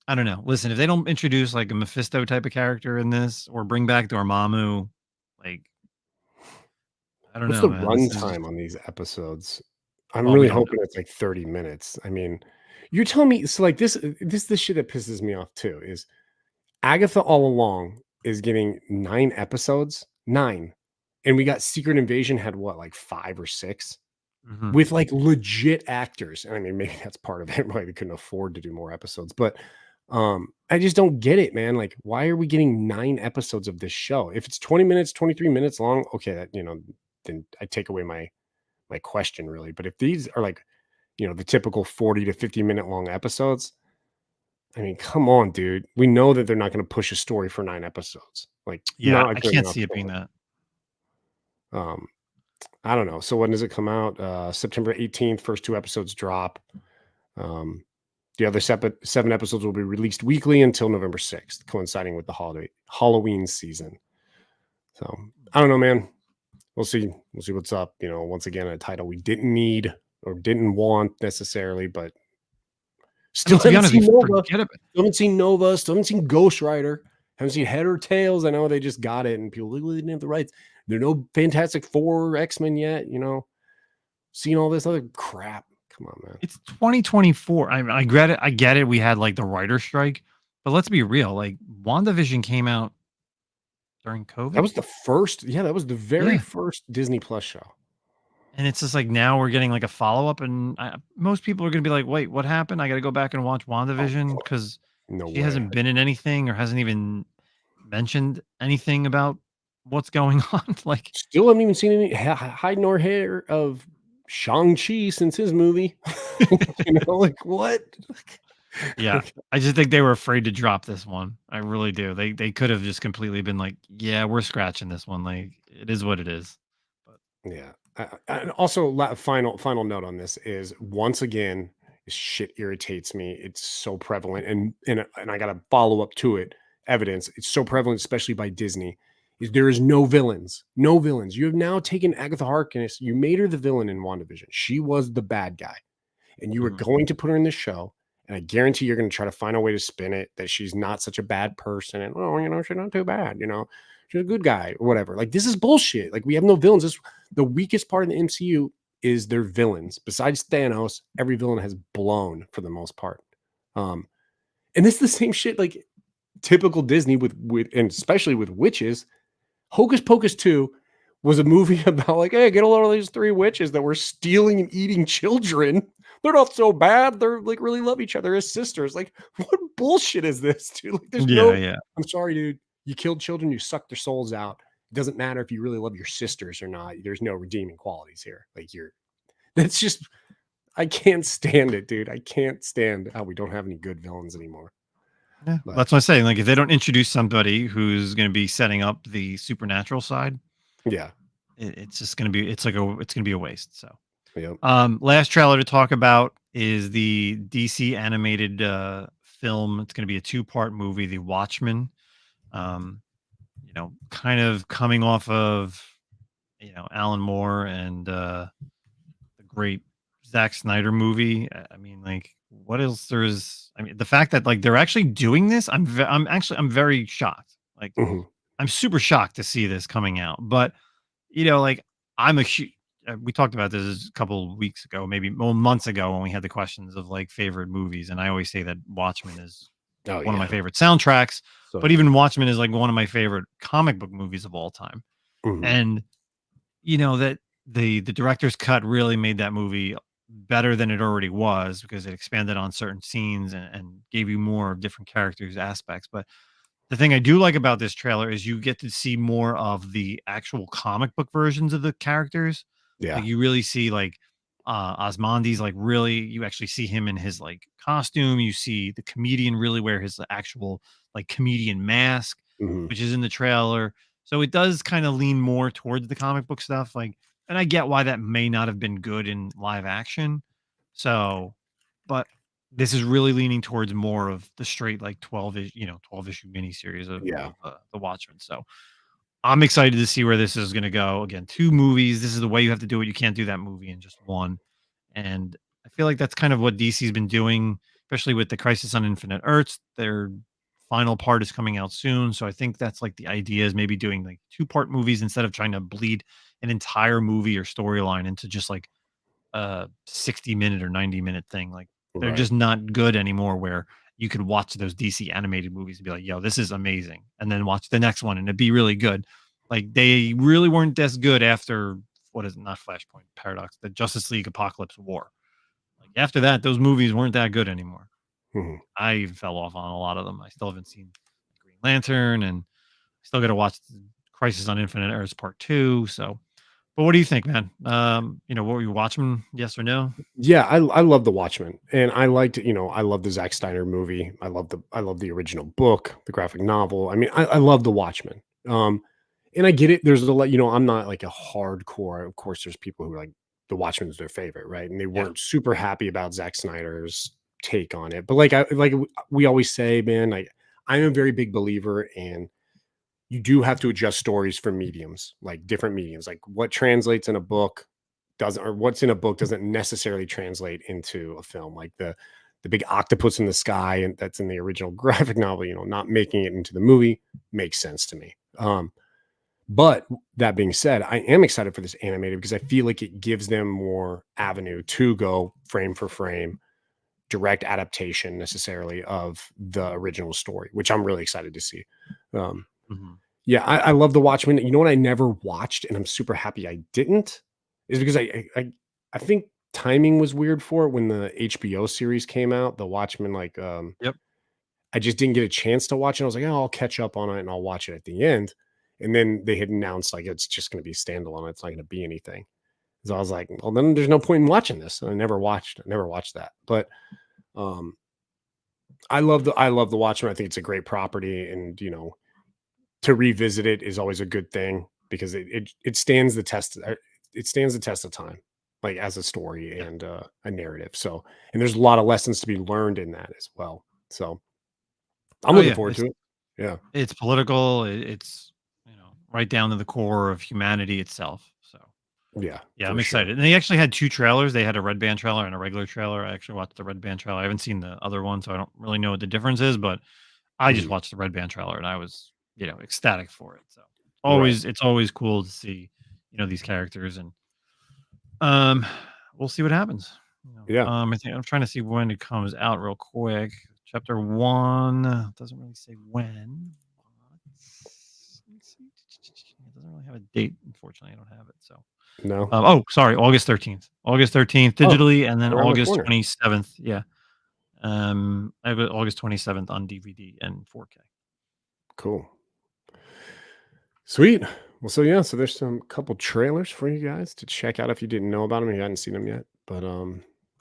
I don't know. Listen, if they don't introduce like a Mephisto type of character in this or bring back Dormammu, like I don't What's know, the man. This is runtime on these episodes? I'm oh, we really don't know. hoping it's like 30 minutes. I mean, you're telling me so like this the shit that pisses me off too is Agatha all along is getting 9 episodes, 9. And we got Secret Invasion had what, like 5 or 6 Mhm. with like legit actors. And I mean, maybe that's part of it. Right? They couldn't afford to do more episodes, but I just don't get it, man. Like, why are we getting 9 episodes of this show? If it's 20 minutes, 23 minutes long, okay, that then I take away my question really. But if these are like, the typical 40 to 50-minute long episodes, I mean, come on, dude. We know that they're not going to push a story for 9 episodes. Like, Yeah, not a I good can't enough see it being show. that. Um, I don't know. So when does it come out? September 18th, first 2 episodes drop. Um, the other 7 episodes will be released weekly until November 6th, coinciding with the Halloween season. So I don't know, man. We'll see. We'll see what's up. Once again, a title we didn't need or didn't want necessarily, but I mean, to be honest, we Nova. forget about. Still haven't seen Nova. Still haven't seen Ghost Rider. Haven't seen Head or Tails. I know they just got it, and people they didn't have the rights. There are no Fantastic Four, X-Men yet. Seen all this other crap. Come on, man. It's 2024. I get it. I get it. We had like the writer strike, but let's be real. Like WandaVision came out during COVID. That was the first. Yeah, that was the very Yeah. first Disney Plus show. And it's just like now we're getting like a follow up, and most people are going to be like, "Wait, what happened? I got to go back and watch WandaVision because No she way. hasn't been in anything or hasn't even mentioned anything about what's going on." Like, Still haven't even seen any hide nor hair of Shang-Chi since his movie. Like what? yeah, I just think they were afraid to drop this one. I really do. They could have just completely been like, "Yeah, we're scratching this one. Like, it is what it is." But Yeah. And also, final note on this is once again, this shit irritates me. It's so prevalent, and I got to follow up to it. Evidence. It's so prevalent, especially by Disney. Is there is no villains, no villains. You have now taken Agatha Harkness. You made her the villain in WandaVision. She was the bad guy, and you were mhm. going to put her in this show. And I guarantee you're going to try to find a way to spin it that she's not such a bad person, and she's not too bad. She's a good guy or whatever. Like this is bullshit. Like we have no villains. The weakest part of the MCU is their villains. Besides Thanos, every villain has blown for the most part. And it's the same shit like typical Disney with and especially with witches. Hocus Pocus 2 was a movie about like, hey, get a load of these 3 witches that were stealing and eating children. They're not so bad. They're like really love each other as sisters. Like, what bullshit is this, dude? Like, there's Yeah, no. yeah. I'm sorry, dude. You killed children. You sucked their souls out. It doesn't matter if you really love your sisters or not. There's no redeeming qualities here. Like that's just. I can't stand it, dude. I can't stand how we don't have any good villains anymore. Yeah, But that's what I'm saying. Like, if they don't introduce somebody who's going to be setting up the supernatural side, yeah, it's just going to be, it's going to be a waste. So, yep. last trailer to talk about is the DC animated film. It's going to be a 2-part movie, The Watchmen. Um, kind of coming off of, Alan Moore and the great Zack Snyder movie. I mean, like, what else there's? I mean, the fact that like they're actually doing this, I'm very shocked. Like, Mhm. I'm super shocked to see this coming out. But like I'm a huge. We talked about this a couple of weeks ago, maybe months ago, when we had the questions of like favorite movies, and I always say that Watchmen is Oh one of my yeah. favorite soundtracks. So But even Watchmen is like one of my favorite comic book movies of all time. mhm. And that the director's cut really made that movie better than it already was because it expanded on certain scenes and gave you more of different characters aspects. But the thing I do like about this trailer is you get to see more of the actual comic book versions of the characters. Yeah. Like you really see like Osmondi's like really you actually see him in his like costume. You see the comedian really wear his actual like comedian mask, Mhm. which is in the trailer. So it does kind of lean more towards the comic book stuff. Like, and I get why that may not have been good in live action. So, but this is really leaning towards more of the straight like 12 issue miniseries of, Yeah. the Watchmen. So I'm excited to see where this is going to go. Again, 2 movies. This is the way you have to do it. You can't do that movie in just one. And I feel like that's kind of what DC's been doing, especially with the Crisis on Infinite Earths. Their final part is coming out soon. So I think that's like the idea is maybe doing like 2-part movies instead of trying to bleed an entire movie or storyline into just like a 60-minute or 90-minute thing. Like they're Right. just not good anymore where you could watch those DC animated movies and be like, yo, this is amazing. And then watch the next one and it'd be really good. Like they really weren't as good after what is it, not Flashpoint Paradox, the Justice League Apocalypse War. Like after that, those movies weren't that good anymore. Mhm. I fell off on a lot of them. I still haven't seen Green Lantern and still got to watch Crisis on Infinite Earths Part 2. So, but what do you think, man? What were you watching? Yes or no? Yeah, I love The Watchmen, and I liked, I love the Zack Snyder movie. I love the original book, the graphic novel. I mean, I love The Watchmen. And I get it. There's a lot, I'm not like a hardcore. Of course, there's people who are like The Watchmen's their favorite, right? And they Yeah. weren't super happy about Zack Snyder's take on it. But like we always say, man, like I'm a very big believer in you do have to adjust stories for mediums, like different mediums. Like what translates in a book doesn't, or what's in a book doesn't necessarily translate into a film. Like the big octopus in the sky, and that's in the original graphic novel, not making it into the movie makes sense to me. But that being said, I am excited for this animated because I feel like it gives them more avenue to go frame for frame, direct adaptation necessarily of the original story, which I'm really excited to see. Yeah, I love the Watchmen. You know what I never watched, and I'm super happy I didn't, is because I think timing was weird for it when the HBO series came out. The Watchmen, Yep. I just didn't get a chance to watch it. I was like, oh, I'll catch up on it and I'll watch it at the end. And then they had announced like it's just going to be standalone. It's not going to be anything. So I was like, well, then there's no point in watching this. And I never watched that. But I love the Watchmen. I think it's a great property, and to revisit it is always a good thing because it stands the test. It stands the test of time, like as a story and a narrative. So, and there's a lot of lessons to be learned in that as well. So I'm looking forward to it. Yeah. It's political. It's right down to the core of humanity itself. So Yeah, I'm excited. And they actually had 2 trailers. They had a red band trailer and a regular trailer. I actually watched the red band trailer. I haven't seen the other one, so I don't really know what the difference is, but I just watched the red band trailer and I was, ecstatic for it. So it's always cool to see, these characters, and we'll see what happens. Yeah. I think I'm trying to see when it comes out real quick. Chapter 1 doesn't really say when. Let's see. It doesn't really have a date. Unfortunately, I don't have it. So no. Sorry, August 13th. August 13th digitally, and then August 27th. Yeah. I have it August 27th on DVD and 4K. Cool. Sweet. Well, so there's some couple trailers for you guys to check out if you didn't know about them and you hadn't seen them yet. But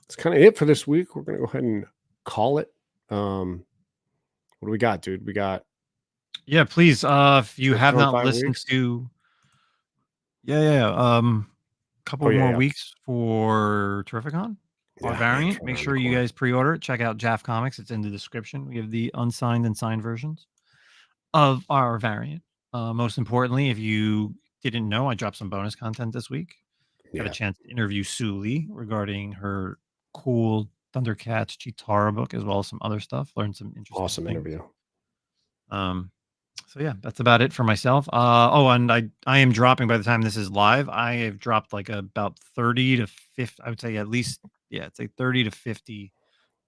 it's kind of it for this week. We're gonna go ahead and call it. What do we got, dude? We got please. If you have not 5 listened weeks. to couple more weeks for Terrificon, our variant. Make sure you guys pre-order it. Check out Jaff Comics. It's in the description. We have the unsigned and signed versions of our variant. Most importantly, if you didn't know, I dropped some bonus content this week. Got a chance to interview Sue Lee regarding her cool Thundercats Chitara book, as well as some other stuff. Learned some interesting things. Interview. So that's about it for myself. And I am dropping, by the time this is live, I have dropped like about 30 to 50. I would say at least, it's like 30 to 50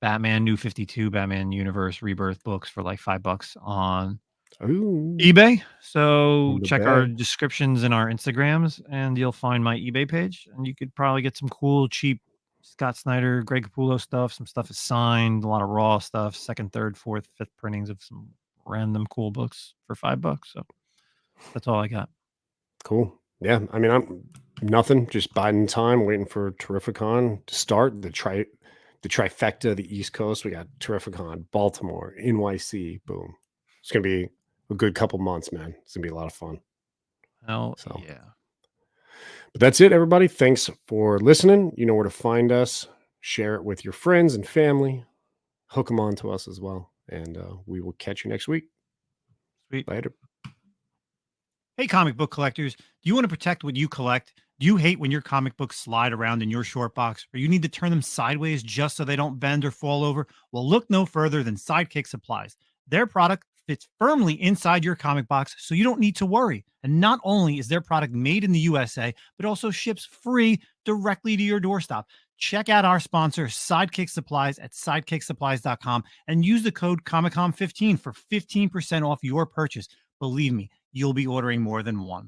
Batman New 52 Batman Universe Rebirth books for like $5 on eBay. So check our descriptions in our Instagrams and you'll find my eBay page, and you could probably get some cool, cheap Scott Snyder, Greg Capullo stuff. Some stuff is signed, a lot of raw stuff, 2nd, 3rd, 4th, 5th printings of some random cool books for $5. So that's all I got. Cool. Yeah. I mean, I'm nothing, just biding time, waiting for Terrificon to start. The trifecta of the East Coast. We got Terrificon, Baltimore, NYC. Boom. It's gonna be a good couple months, man. It's gonna be a lot of fun. Yeah. But that's it, everybody. Thanks for listening. You know where to find us. Share it with your friends and family. Hook them on to us as well. And we will catch you next week. Sweet. Later. Hey, comic book collectors. Do you want to protect what you collect? Do you hate when your comic books slide around in your short box, or you need to turn them sideways just so they don't bend or fall over? Well, look no further than Sidekick Supplies. Their product fits firmly inside your comic box, so you don't need to worry. And not only is their product made in the USA, but also ships free directly to your doorstep. Check out our sponsor, Sidekick Supplies, at sidekicksupplies.com and use the code ComicCom15 for 15% off your purchase. Believe me, you'll be ordering more than one.